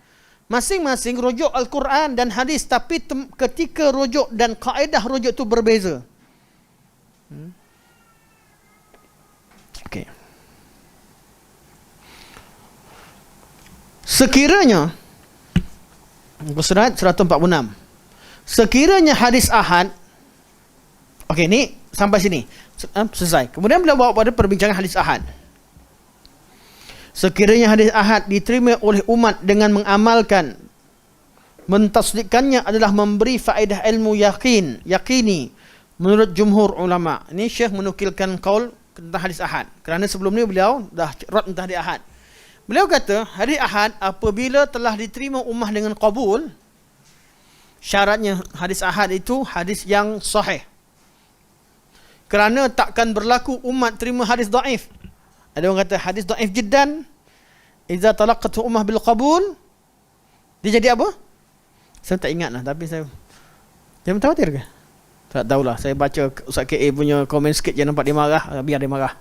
masing-masing rujuk Al-Quran dan hadis, tapi ketika rujuk dan kaedah rujuk itu berbeza. Okey. Sekiranya Surat 146, sekiranya hadis ahad, okey, ni sampai sini selesai. Kemudian beliau bawa pada perbincangan hadis ahad. Sekiranya hadis ahad diterima oleh umat dengan mengamalkan, mentasdiqkannya adalah memberi faedah ilmu yakini menurut jumhur ulama. Ini Syekh menukilkan qaul tentang hadis ahad, kerana sebelum ni beliau dah rad tentang hadis ahad. Beliau kata hadis ahad apabila telah diterima ummah dengan qabul, syaratnya hadis ahad itu hadis yang sahih. Kerana takkan berlaku umat terima hadis daif. Ada orang kata hadis daif jiddan, idza talaqqatu ummah bil qabul, dia jadi apa? Saya tak ingat lah, tapi saya, dia mutawatir ke? Tak tahulah. Saya baca Ustaz KA punya komen sikit, jangan nampak dia marah, biar dia marah.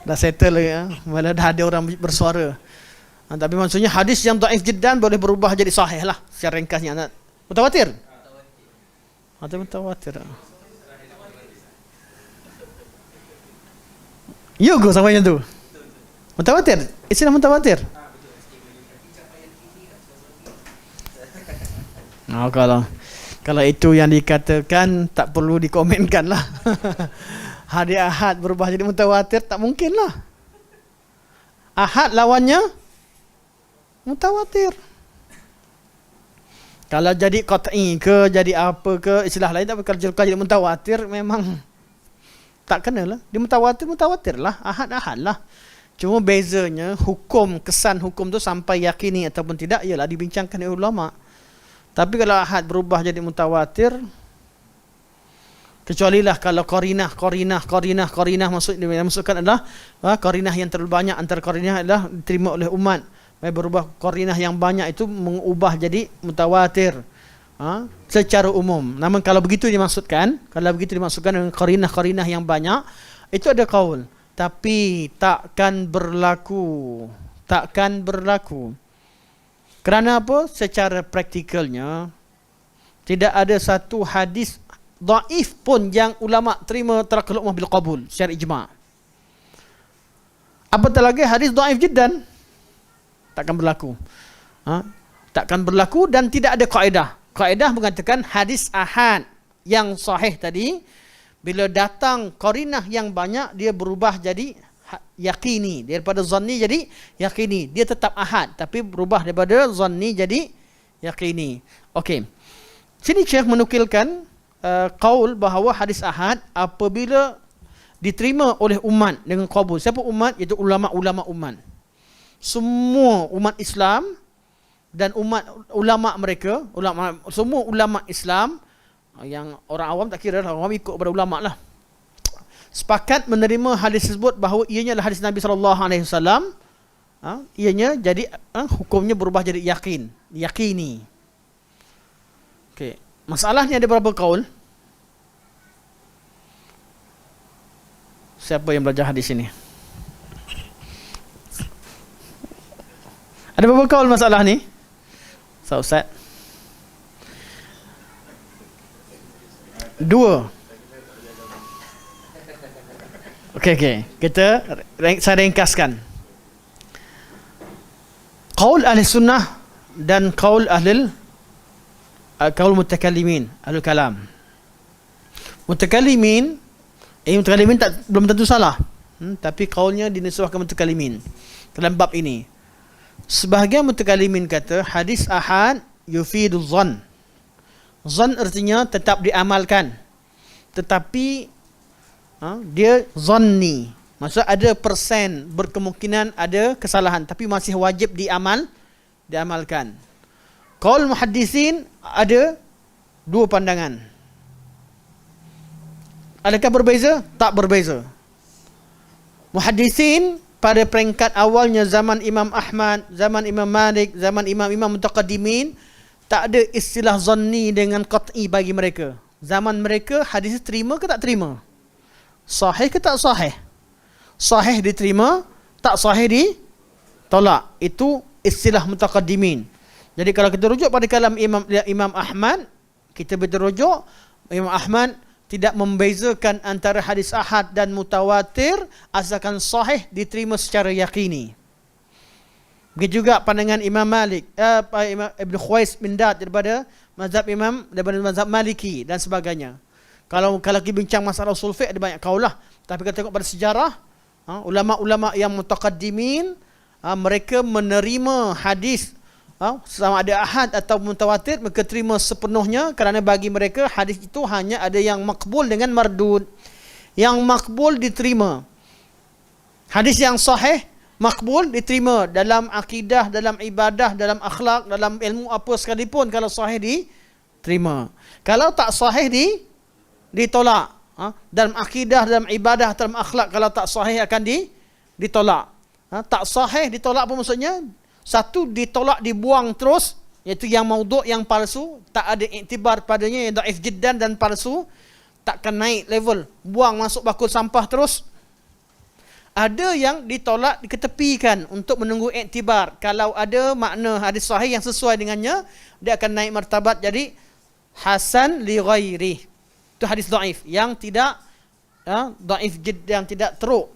Dah settle ya, malah dah ada orang bersuara. Tapi maksudnya hadis yang daif jiddan boleh berubah jadi sahih lah, secara ringkasnya. Mutawatir? Atau mutawatir? Ya ke sama yang tu? Mutawatir? Istilah mutawatir? Kalau itu yang dikatakan, tak perlu dikomenkan lah. Hadis ahad berubah jadi mutawatir, tak mungkin lah. Ahad lawannya mutawatir. Kalau jadi qat'i ke, jadi apa ke, istilah lain, tapi kalau jadi mutawatir memang tak kena lah. Dia mutawatir lah, ahad lah. Cuma bezanya hukum, kesan hukum tu sampai yakini ataupun tidak, ialah dibincangkan oleh ulama. Tapi kalau ahad berubah jadi mutawatir, kecualilah kalau qarinah maksudkan adalah qarinah yang terlalu banyak, antara qarinah adalah diterima oleh umat berubah qarinah yang banyak itu mengubah jadi mutawatir. Secara umum. Namun kalau begitu dimaksudkan dengan qarinah-qarinah yang banyak, itu ada qaul. Tapi takkan berlaku. Kerana apa? Secara praktikalnya tidak ada satu hadis dhaif pun yang ulama terima talaqul ummah bil qabul secara ijma'. Apatah lagi hadis dhaif jiddan, takkan berlaku. Takkan berlaku dan tidak ada kaedah. Kaedah mengatakan hadis ahad yang sahih tadi, bila datang qarinah yang banyak, dia berubah jadi yakini. Daripada zanni jadi yakini. Dia tetap ahad, tapi berubah daripada zanni jadi yakini. Okey. Sini Syekh menukilkan qaul bahawa hadis ahad apabila diterima oleh umat dengan qabul. Siapa umat? Iaitu ulama-ulama umat. Semua umat Islam dan ulama mereka, semua ulama Islam, yang orang awam tak kira lah, orang awam ikut kepada ulama lah, sepakat menerima hadis tersebut bahawa ianya adalah hadis Nabi SAW. Ianya jadi hukumnya berubah jadi yakini. Okey, masalahnya ada berapa kaul? Siapa yang belajar hadis ini? Ada berapa kaul masalah ni? Ustaz? 2. Okey. Saya ringkaskan. Qaul ahli sunnah dan qaul mutakallimin, ahlul kalam. Mutakallimin belum tentu salah. Tapi qaulnya dinisbahkan mutakallimin dalam bab ini. Sebahagian mutakallimin kata hadis ahad yufidu zan. Zan artinya tetap diamalkan, tetapi dia zanni. Maksud ada persen berkemungkinan ada kesalahan, tapi masih wajib diamalkan. Qaul muhaddisin ada 2 pandangan. Adakah berbeza? Tak berbeza. Muhaddisin pada peringkat awalnya zaman Imam Ahmad, zaman Imam Malik, zaman imam-imam mutaqaddimin, tak ada istilah zanni dengan qat'i bagi mereka. Zaman mereka hadis terima ke tak terima? Sahih ke tak sahih? Sahih diterima, tak sahih ditolak. Itu istilah mutaqaddimin. Jadi kalau kita rujuk pada kalam Imam Ahmad, kita berrujuk Imam Ahmad tidak membezakan antara hadis ahad dan mutawatir, asalkan sahih diterima secara yakini. Begitu juga pandangan Imam Malik, Imam Ibn Khuwais bin Dad daripada mazhab Maliki dan sebagainya. Kalau kita bincang masalah usul fiqh ada banyak kaulah, tapi kita tengok pada sejarah, ulama-ulama yang mutaqaddimin, mereka menerima hadis sama ada ahad atau mutawatir, mereka terima sepenuhnya, kerana bagi mereka hadis itu hanya ada yang makbul dengan mardud. Yang makbul diterima. Hadis yang sahih makbul diterima dalam akidah, dalam ibadah, dalam akhlak, dalam ilmu apa sekalipun, kalau sahih diterima. Kalau tak sahih ditolak. Dalam akidah, dalam ibadah, dalam akhlak, kalau tak sahih akan ditolak. Tak sahih ditolak apa maksudnya? Satu, ditolak, dibuang terus, iaitu yang maudhu', yang palsu, tak ada iktibar padanya, yang dhaif jiddan dan palsu, takkan naik level, buang masuk bakul sampah terus. Ada yang ditolak, diketepikan untuk menunggu iktibar. Kalau ada makna hadis sahih yang sesuai dengannya, dia akan naik martabat jadi hasan li ghairi. Itu hadis dhaif yang tidak dhaif jiddan, yang tidak teruk,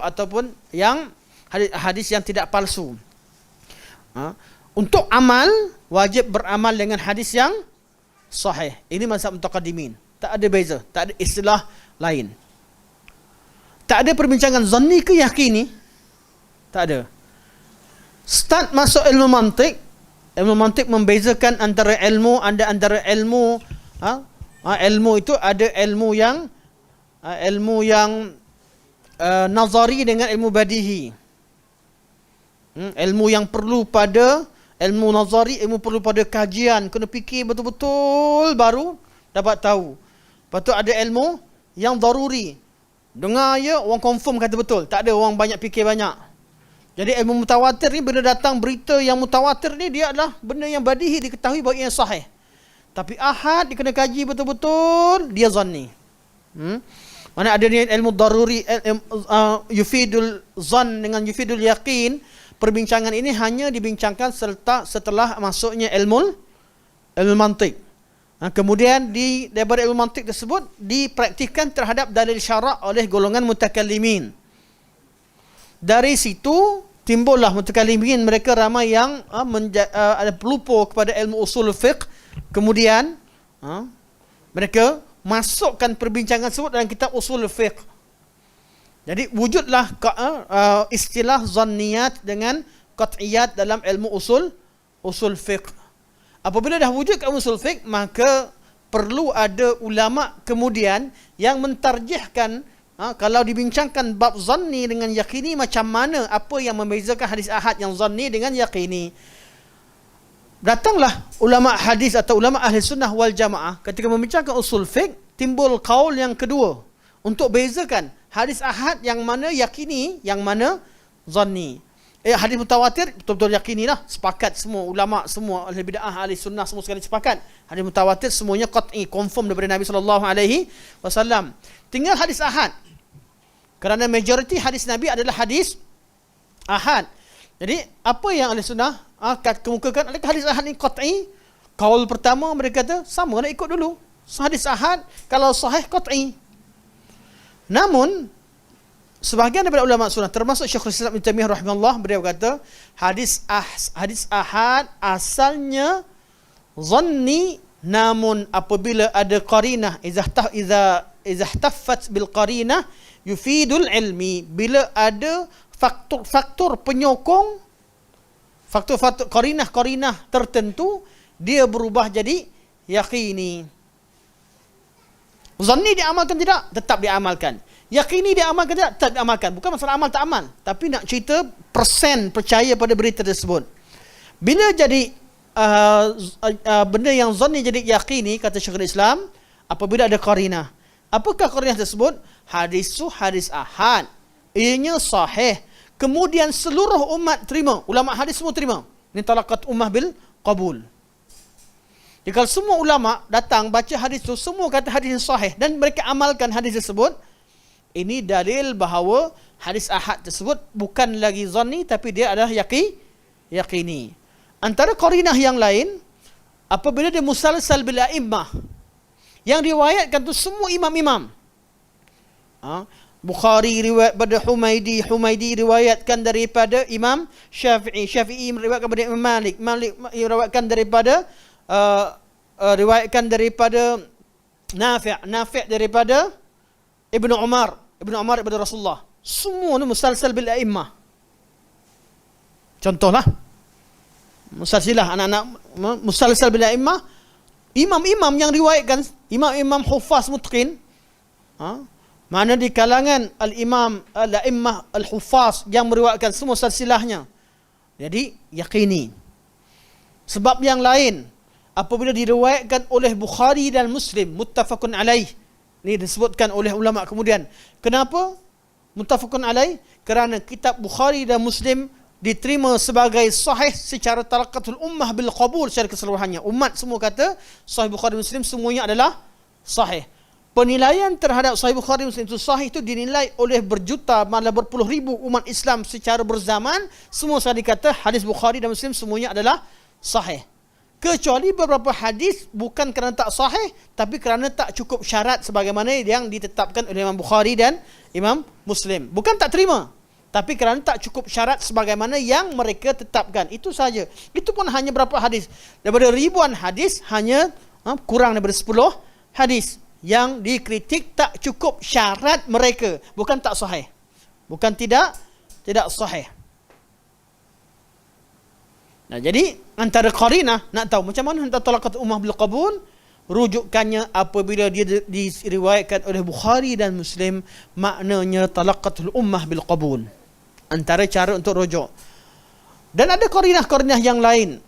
ataupun yang hadis yang tidak palsu. Untuk amal, wajib beramal dengan hadis yang sahih. Ini mazhab mutaqaddimin. Tak ada beza, tak ada istilah lain. Tak ada perbincangan zanni ke yakini. Tak ada. Start masuk ilmu mantik. Ilmu mantik membezakan antara ilmu, ilmu itu ada ilmu yang nazari dengan ilmu badihi. Ilmu yang perlu pada ilmu nazari, ilmu perlu pada kajian, kena fikir betul-betul baru dapat tahu. Lepas tu ada ilmu yang daruri. Dengar je orang confirm kata betul, tak ada orang banyak fikir banyak. Jadi ilmu mutawatir ni, bila datang berita yang mutawatir ni, dia adalah benda yang badihi, diketahui bahawa ia sahih. Tapi ahad dia kena kaji betul-betul, dia zanni. Mana ada ni ilmu daruri, yufidul zan dengan yufidul yaqin. Perbincangan ini hanya dibincangkan setelah masuknya ilmu mantik. Kemudian daripada ilmu mantik tersebut dipraktikkan terhadap dalil syarak oleh golongan mutakallimin. Dari situ timbullah mutakallimin, mereka ramai yang ada pelupur kepada ilmu usul fiqh. Kemudian mereka masukkan perbincangan tersebut dalam kitab usul fiqh. Jadi wujudlah istilah zanniyat dengan qat'iyat dalam ilmu usul fiqh. Apabila dah wujud ilmu usul fiqh, maka perlu ada ulama kemudian yang mentarjihkan, kalau dibincangkan bab zanni dengan yaqini, macam mana, apa yang membezakan hadis ahad yang zanni dengan yaqini. Datanglah ulama hadis atau ulama ahli sunnah wal jamaah ketika membincangkan usul fiqh, timbul kaul yang kedua untuk bezakan hadis ahad yang mana yakini, yang mana zanni. Hadis mutawatir betul-betul yakini lah, sepakat semua ulama, semua ahli bid'ah, ahli sunnah, semua sekali sepakat. Hadis mutawatir semuanya qat'i, confirm daripada Nabi SAW. Tinggal hadis ahad, kerana majoriti hadis Nabi adalah hadis ahad. Jadi apa yang ahli sunnah kemukakan, adakah hadis ahad ni qat'i? Kaul pertama mereka kata sama, nak ikut dulu hadis ahad, kalau sahih qat'i. Namun sebahagian daripada ulama sunnah termasuk Syekhul Islam Ibn Taimiyah rahimahullah, beliau kata hadis ahad asalnya zanni, namun apabila ada qarinah, idza taffat bil qarinah yufidul ilmi, bila ada faktor penyokong, faktor qarinah tertentu, dia berubah jadi yaqini. Zanni diamalkan tidak? Tetap diamalkan. Yaqini diamalkan tidak? Tetap diamalkan. Bukan masalah amal tak amal, tapi nak cerita persen percaya pada berita tersebut. Bila jadi benda yang zanni jadi yaqini, kata Syekhul Islam, apabila ada qarinah. Apakah qarinah tersebut? Hadis ahad, ianya sahih, kemudian seluruh umat terima, ulama hadis semua terima. Ini talaqat ummah bil qabul. Jadi kalau semua ulama datang baca hadis itu, semua kata hadis yang sahih dan mereka amalkan hadis tersebut, ini dalil bahawa hadis ahad tersebut bukan lagi zanni, tapi dia adalah yaqini. Antara qarinah yang lain, apabila dia musalsal bil a'immah, yang riwayatkan tu semua imam-imam. Bukhari riwayat pada Humaidi riwayatkan daripada Imam Syafi'i meriwayatkan daripada Imam Malik meriwayatkan daripada riwayatkan daripada Nafi' daripada Ibnu Umar daripada Rasulullah. Semua ni musalsal bil a'immah. Contohlah musalsilah, anak-anak musalsal bil a'immah, imam-imam yang riwayatkan, imam-imam hufaz mutqin, mana di kalangan al-imam al-a'immah al-hufaz yang meriwayatkan semua silsilahnya, jadi yaqini. Sebab yang lain, apabila diriwayatkan oleh Bukhari dan Muslim muttafaqun alaih, ini disebutkan oleh ulama kemudian. Kenapa muttafaqun alaih? Kerana kitab Bukhari dan Muslim diterima sebagai sahih secara talaqatul ummah bil qabul, secara keseluruhannya. Umat semua kata sahih Bukhari Muslim semuanya adalah sahih. Penilaian terhadap sahih Bukhari Muslim itu sahih itu dinilai oleh berjuta, malah berpuluh ribu umat Islam secara berzaman. Semua sekali kata hadis Bukhari dan Muslim semuanya adalah sahih. Kecuali beberapa hadis bukan kerana tak sahih, tapi kerana tak cukup syarat sebagaimana yang ditetapkan oleh Imam Bukhari dan Imam Muslim. Bukan tak terima, tapi kerana tak cukup syarat sebagaimana yang mereka tetapkan. Itu saja. Itu pun hanya berapa hadis. Daripada ribuan hadis, hanya kurang daripada 10 hadis yang dikritik tak cukup syarat mereka. Bukan tak sahih, bukan tidak sahih. Nah, jadi antara qarinah, nak tahu macam mana hendak talaqat ummah bil qabul, rujukannya apabila dia diriwayatkan oleh Bukhari dan Muslim, maknanya talaqatul ummah bil qabul. Antara cara untuk rujuk. Dan ada qarinah-qarinah yang lain,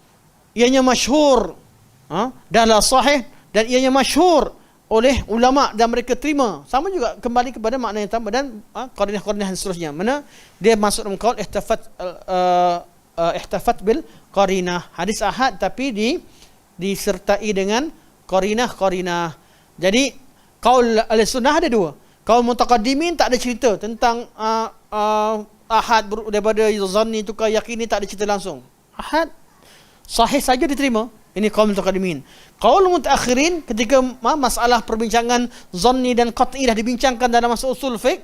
ianya masyhur, adalah sahih, dan ianya masyhur oleh ulama dan mereka terima. Sama juga kembali kepada makna yang sama dan qarinah-qarinah dan seterusnya. Mana dia masuk dalam qaul ihtafat bil qarinah. Hadis ahad tapi disertai dengan qarinah-qarinah. Jadi qaul al-sunnah ada dua. Qaul mutaqaddimin tak ada cerita tentang ahad daripada zanni tukar yakini, tak ada cerita langsung. Ahad sahih saja diterima. Ini qaul mutaqaddimin. Qaul mutaakhirin, ketika masalah perbincangan zanni dan qat'i dah dibincangkan dalam masa usul fiqh,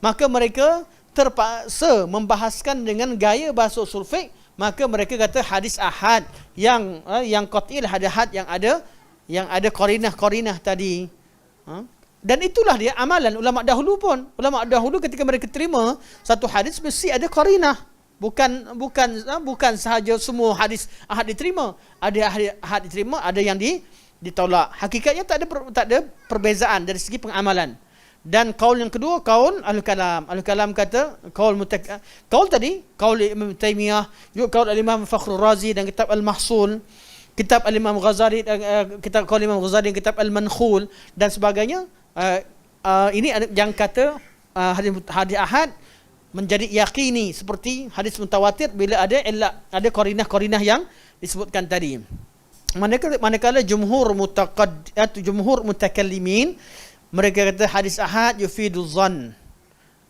maka mereka terpaksa membahaskan dengan gaya bahasa usul fiqh, maka mereka kata hadis ahad yang qat'i lah, hadis yang ada qarinah tadi. Dan itulah dia amalan ulama dahulu pun. Ulama dahulu ketika mereka terima satu hadis mesti ada qarinah. Bukan sahaja semua hadis ahad diterima. Ada ahad diterima, ada yang ditolak. Hakikatnya tak ada perbezaan dari segi pengamalan. Dan kaul yang kedua, kaul al-kalam. Al-kalam kata kaul tadi, kaul Ibn Taimiyah, juga kaul al-Imam Fakhrul Razi dan kitab Al-Mahsul, kitab al-Imam Ghazali, kitab kaul Imam Ghazali dan kitab Al-Mankhul dan sebagainya. Ini yang kata hadis ahad menjadi yakini seperti hadis mutawatir bila ada qarinah-qarinah yang disebutkan tadi. Manakala jumhur mutakallimin mereka kata hadis ahad yufidu zan.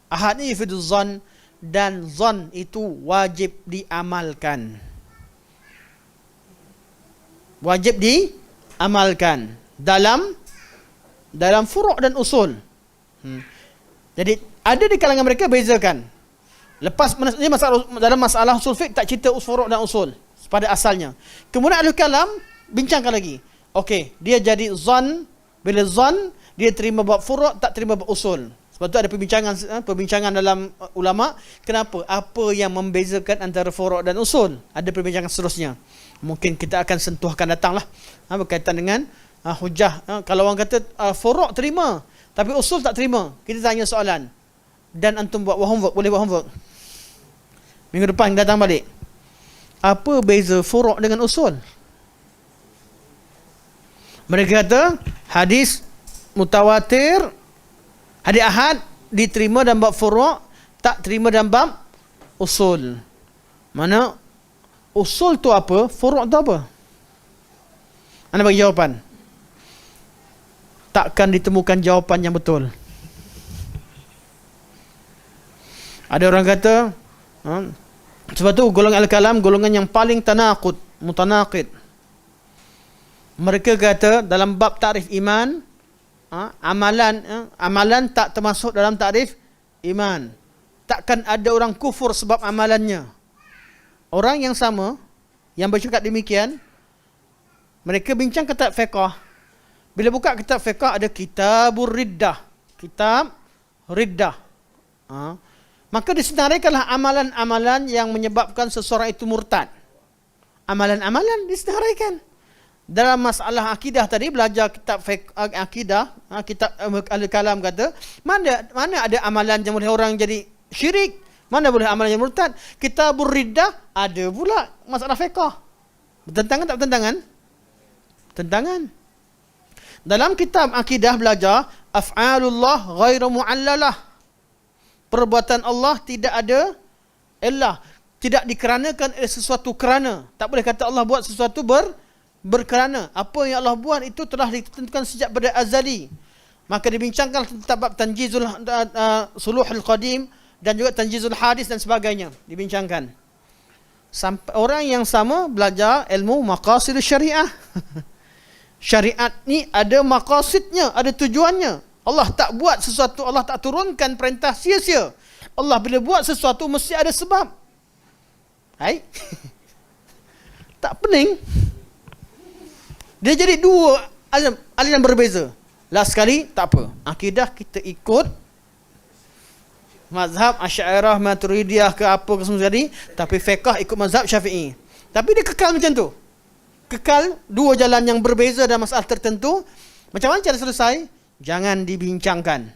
Ahad ni yufidu zan dan zan itu wajib diamalkan. Wajib diamalkan dalam furu' dan usul. Jadi ada di kalangan mereka bezakan. Lepas ini dalam masalah usul fiqh tak cerita furu' dan usul pada asalnya. Kemudian ahli kalam bincangkan lagi. Okey, dia jadi zan, bila zan dia terima bab furu', tak terima bab usul. Sebab tu ada perbincangan dalam ulama, kenapa? Apa yang membezakan antara furu' dan usul? Ada perbincangan seterusnya. Mungkin kita akan sentuh akan datanglah berkaitan dengan hujah. Kalau orang kata furu' terima tapi usul tak terima, kita tanya soalan. Dan antum buat homework, boleh buat homework. Minggu depan datang balik. Apa beza furu' dengan usul? Mereka kata hadis mutawatir, hadis ahad diterima dalam bab furu', tak terima dalam bab usul. Mana usul tu apa, furu' tu apa? Anda bagi jawapan. Takkan ditemukan jawapan yang betul. Ada orang kata sebab tu golongan al-kalam golongan yang paling mutanaqid. Mereka kata dalam bab takrif iman, amalan tak termasuk dalam takrif iman. Takkan ada orang kufur sebab amalannya. Orang yang sama yang bercakap demikian, mereka bincang kitab fiqh. Bila buka kitab fiqh ada kitabur riddah, kitab riddah. Maka disenaraikanlah amalan-amalan yang menyebabkan seseorang itu murtad. Amalan-amalan disenaraikan. Dalam masalah akidah tadi, belajar kitab akidah, kitab al-kalam kata, mana ada amalan yang boleh orang jadi syirik, mana boleh amalan yang murtad. Kitabur riddah ada pula masalah fiqh. Bertentangan tak bertentangan? Tentangan. Dalam kitab akidah belajar af'alullah ghairu mu'allalah. Perbuatan Allah tidak ada illah, tidak dikeranakan oleh sesuatu kerana. Tak boleh kata Allah buat sesuatu berkerana. Apa yang Allah buat itu telah ditentukan sejak pada azali. Maka dibincangkan tentang bab tanjizul suluhul qadim dan juga tanjizul hadis dan sebagainya. Dibincangkan. Sampai orang yang sama belajar ilmu maqasidus syariah. Syariat ni ada maqasidnya, ada tujuannya. Allah tak buat sesuatu, Allah tak turunkan perintah sia-sia. Allah bila buat sesuatu mesti ada sebab. Hai. Tak pening. Dia jadi dua aliran berbeza. Last sekali tak apa. Akidah kita ikut mazhab Asy'ariyah, Maturidiyah ke apa ke semua tadi, tapi fiqh ikut mazhab Syafi'i. Tapi dia kekal macam tu. Kekal dua jalan yang berbeza dalam masalah tertentu. Macam mana cara selesai? Jangan dibincangkan.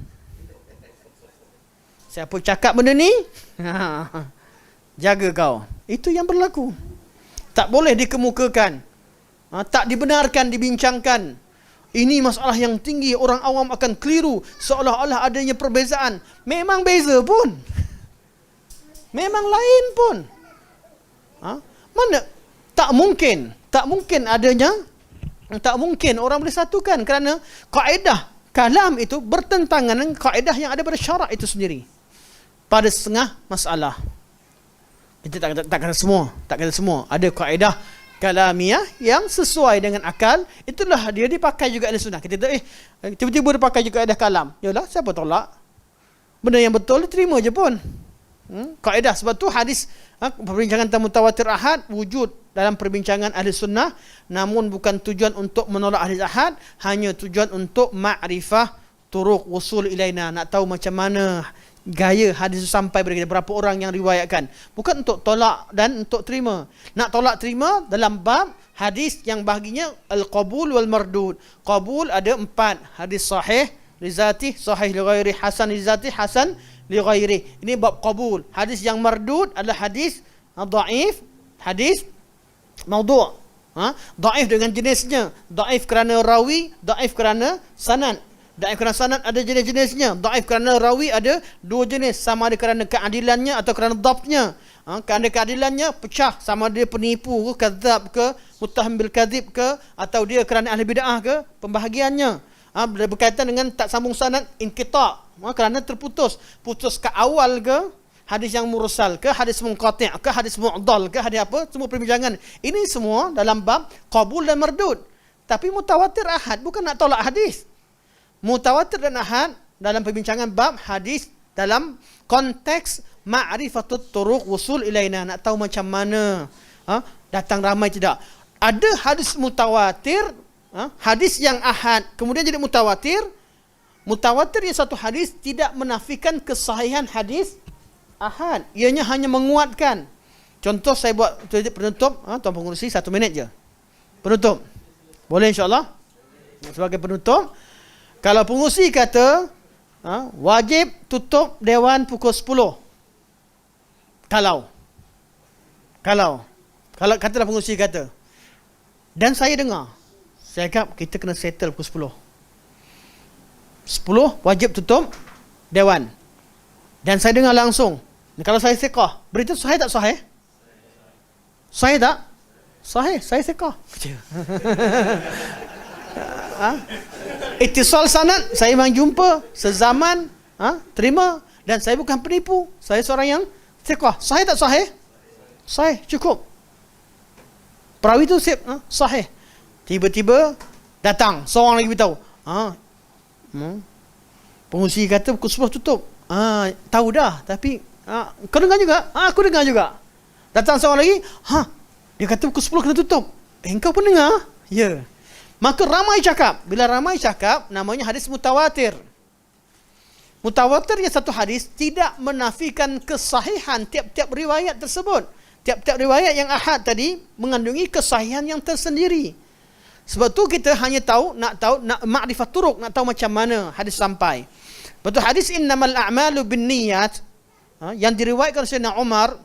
Siapa cakap benda ni? Jaga kau. Itu yang berlaku. Tak boleh dikemukakan. Tak dibenarkan dibincangkan. Ini masalah yang tinggi, orang awam akan keliru seolah-olah adanya perbezaan. Memang beza pun. Memang lain pun. Mana? Tak mungkin adanya, tak mungkin orang boleh satukan kerana kaedah kalam itu bertentangan dengan kaedah yang ada pada syarak itu sendiri. Pada setengah masalah. Kita tak kata semua, Ada kaedah kalamiah yang sesuai dengan akal, itulah dia dipakai juga ahli sunnah. Kita tiba-tiba dia pakai juga kaedah kalam. Yalah, siapa tolak? Benda yang betul diterima je pun. Kaedah, sebab tu hadis perbincangan tentang mutawatir ahad wujud dalam perbincangan ahli sunnah, namun bukan tujuan untuk menolak ahli ahad, hanya tujuan untuk ma'rifah turuq wusul ilaina, nak tahu macam mana gaya hadis sampai kepada kita, berapa orang yang riwayatkan, bukan untuk tolak dan untuk terima. Nak tolak terima dalam bab hadis yang bahaginya al-qabul wal mardud. Qabul ada 4, hadis sahih li zati, sahih li ghairi, hasan li zati, hasan li ghairi. Ini bab qabul. Hadis yang mardud adalah hadis dhaif, hadis maudhu'. Dhaif dengan jenisnya, dhaif kerana rawi, dhaif kerana sanad. Dhaif kerana sanad ada jenis-jenisnya. Dhaif kerana rawi ada 2 jenis, sama ada kerana keadilannya atau kerana dhabtnya. Kerana keadilannya pecah, sama ada dia penipu ke, kadzab ke, muttaham bil kadzib ke, atau dia kerana ahli bid'ah ke, pembahagiannya. Berkaitan dengan tak sambung sanad, inqita', kerana terputus. Putus ke awal ke, hadis yang mursal ke, hadis munqati' ke, hadis mu'dal ke, hadis apa, semua perbincangan. Ini semua dalam bab qabul dan mardud. Tapi mutawatir ahad bukan nak tolak hadis. Mutawatir dan ahad dalam perbincangan bab hadis dalam konteks ma'rifatut turuq wusul ilaina, nak tahu macam mana datang ramai tidak. Ada hadis mutawatir, hadis yang ahad kemudian jadi mutawatir. Mutawatir yang satu hadis tidak menafikan kesahihan hadis ahad, ianya hanya menguatkan. Contoh saya buat penutup, tuan pengurusi 1 minit je. Penutup. Boleh insya-Allah? Sebagai penutup, kalau pengurusi kata wajib tutup dewan pukul 10. Kalau katalah pengurusi kata, dan saya dengar, saya cakap kita kena settle pukul 10 wajib tutup dewan. Dan saya dengar langsung, kalau saya sekah, berita sahih tak sahih? Sahih tak? Sahih, saya sekah. Ittisal sanad, saya memang jumpa sezaman, terima, dan saya bukan penipu, saya seorang yang thiqah. Sahih tak sahih? Sahih, cukup. Perawi tu sahih. Tiba-tiba datang seorang lagi beritahu, pengurusi kata pukul 10 tutup. Tahu dah, tapi kau dengar juga? Aku dengar juga. Datang seorang lagi, dia kata pukul 10 kena tutup. Engkau pun dengar? Ya. Maka ramai cakap. Bila ramai cakap, namanya hadis mutawatir. Mutawatir yang satu hadis tidak menafikan kesahihan tiap-tiap riwayat tersebut. Tiap-tiap riwayat yang ahad tadi mengandungi kesahihan yang tersendiri. Sebab tu kita hanya nak ma'rifat turuq, nak tahu macam mana hadis sampai. Betul, hadis innamal a'malu binniyat yang diriwayatkan oleh Sayyidina Umar,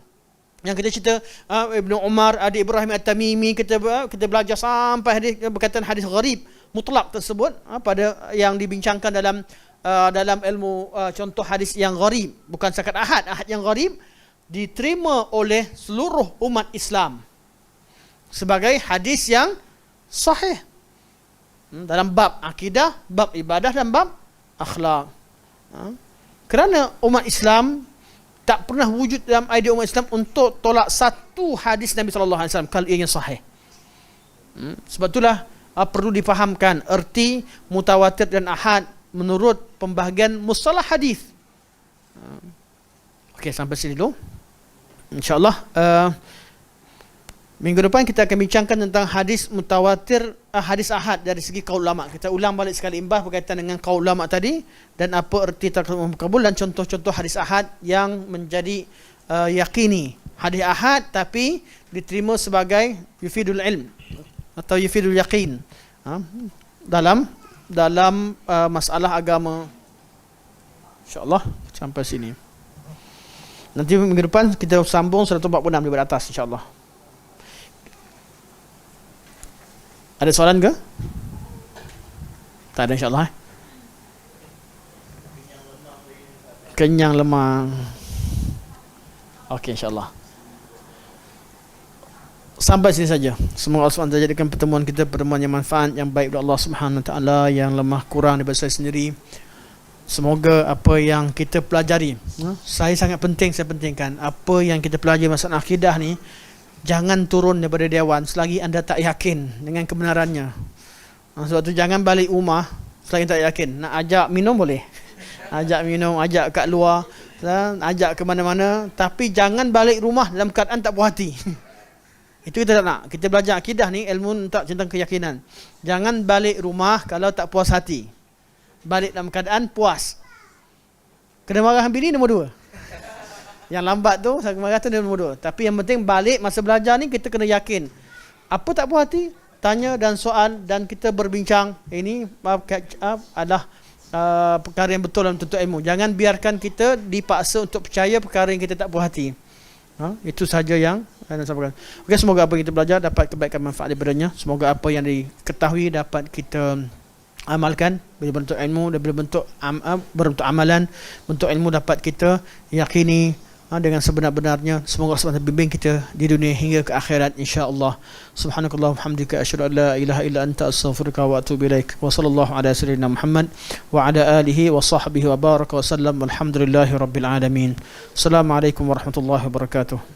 yang kita cerita Ibnu Umar, adik Ibrahim At-Tamimi, kita belajar sampai hadis berkaitan hadis gharib mutlak tersebut, pada yang dibincangkan dalam ilmu contoh hadis yang gharib, bukan setakat ahad yang gharib diterima oleh seluruh umat Islam sebagai hadis yang sahih dalam bab akidah, bab ibadah dan bab akhlak. Kerana umat Islam tak pernah wujud dalam idea umat Islam untuk tolak satu hadis Nabi SAW kalau ianya sahih. Sebab itulah perlu difahamkan erti mutawatir dan ahad menurut pembahagian mustalah hadis. Okey, sampai sini dulu. InsyaAllah minggu depan kita akan bincangkan tentang hadis mutawatir, hadis ahad dari segi qaul ulama. Kita ulang balik sekali imbas berkaitan dengan qaul ulama tadi dan apa erti takabul dan contoh-contoh hadis ahad yang menjadi yakini. Hadis ahad tapi diterima sebagai yufidul ilm atau yufidul yaqin dalam masalah agama. InsyaAllah sampai sini. Nanti minggu depan kita sambung 146 di atas insyaAllah. Ada soalan ke? Tak ada insyaAllah. Kenyang lemah. Okey, insyaAllah. Sampai sini saja. Semoga Allah SWT jadikan pertemuan kita pertemuan yang manfaat, yang baik dari Allah Subhanahu Wa Taala, yang lemah kurang daripada saya sendiri. Semoga apa yang kita pelajari, saya sangat penting, saya pentingkan apa yang kita pelajari masalah akidah ni jangan turun daripada dewan selagi anda tak yakin dengan kebenarannya. Sebab tu jangan balik rumah selagi tak yakin. Nak ajak minum boleh, ajak minum, ajak kat luar, ajak ke mana-mana, tapi jangan balik rumah dalam keadaan tak puas hati. Itu kita tak nak. Kita belajar akidah ni ilmu tentang keyakinan. Jangan balik rumah kalau tak puas hati. Balik dalam keadaan puas. Kena marah bini nombor 2. Yang lambat tu, saya marah tu nombor 2. Tapi yang penting balik masa belajar ni kita kena yakin. Apa tak puas hati? Tanya dan soal dan kita berbincang. Ini adalah perkara yang betul dalam tuntut ilmu. Jangan biarkan kita dipaksa untuk percaya perkara yang kita tak puas hati. Itu sahaja yang saya nak sampaikan. Okey, semoga apa yang kita belajar dapat kebaikan manfaat daripadanya. Semoga apa yang diketahui dapat kita amalkan bila bentuk ilmu dan bila bentuk amalan, bentuk ilmu dapat kita yakini dengan sebenar-benarnya. Semoga Allah bimbing kita di dunia hingga ke akhirat insya-Allah. Subhanakallah wa hamdika asyhadu an la ilaha illa anta astaghfiruka wa atubu ilaik. Wa sallallahu ala sayyidina Muhammad wa ala alihi wa sahbihi wa baraka wa sallam. Alhamdulillahirabbil alamin. Assalamualaikum warahmatullahi wabarakatuh.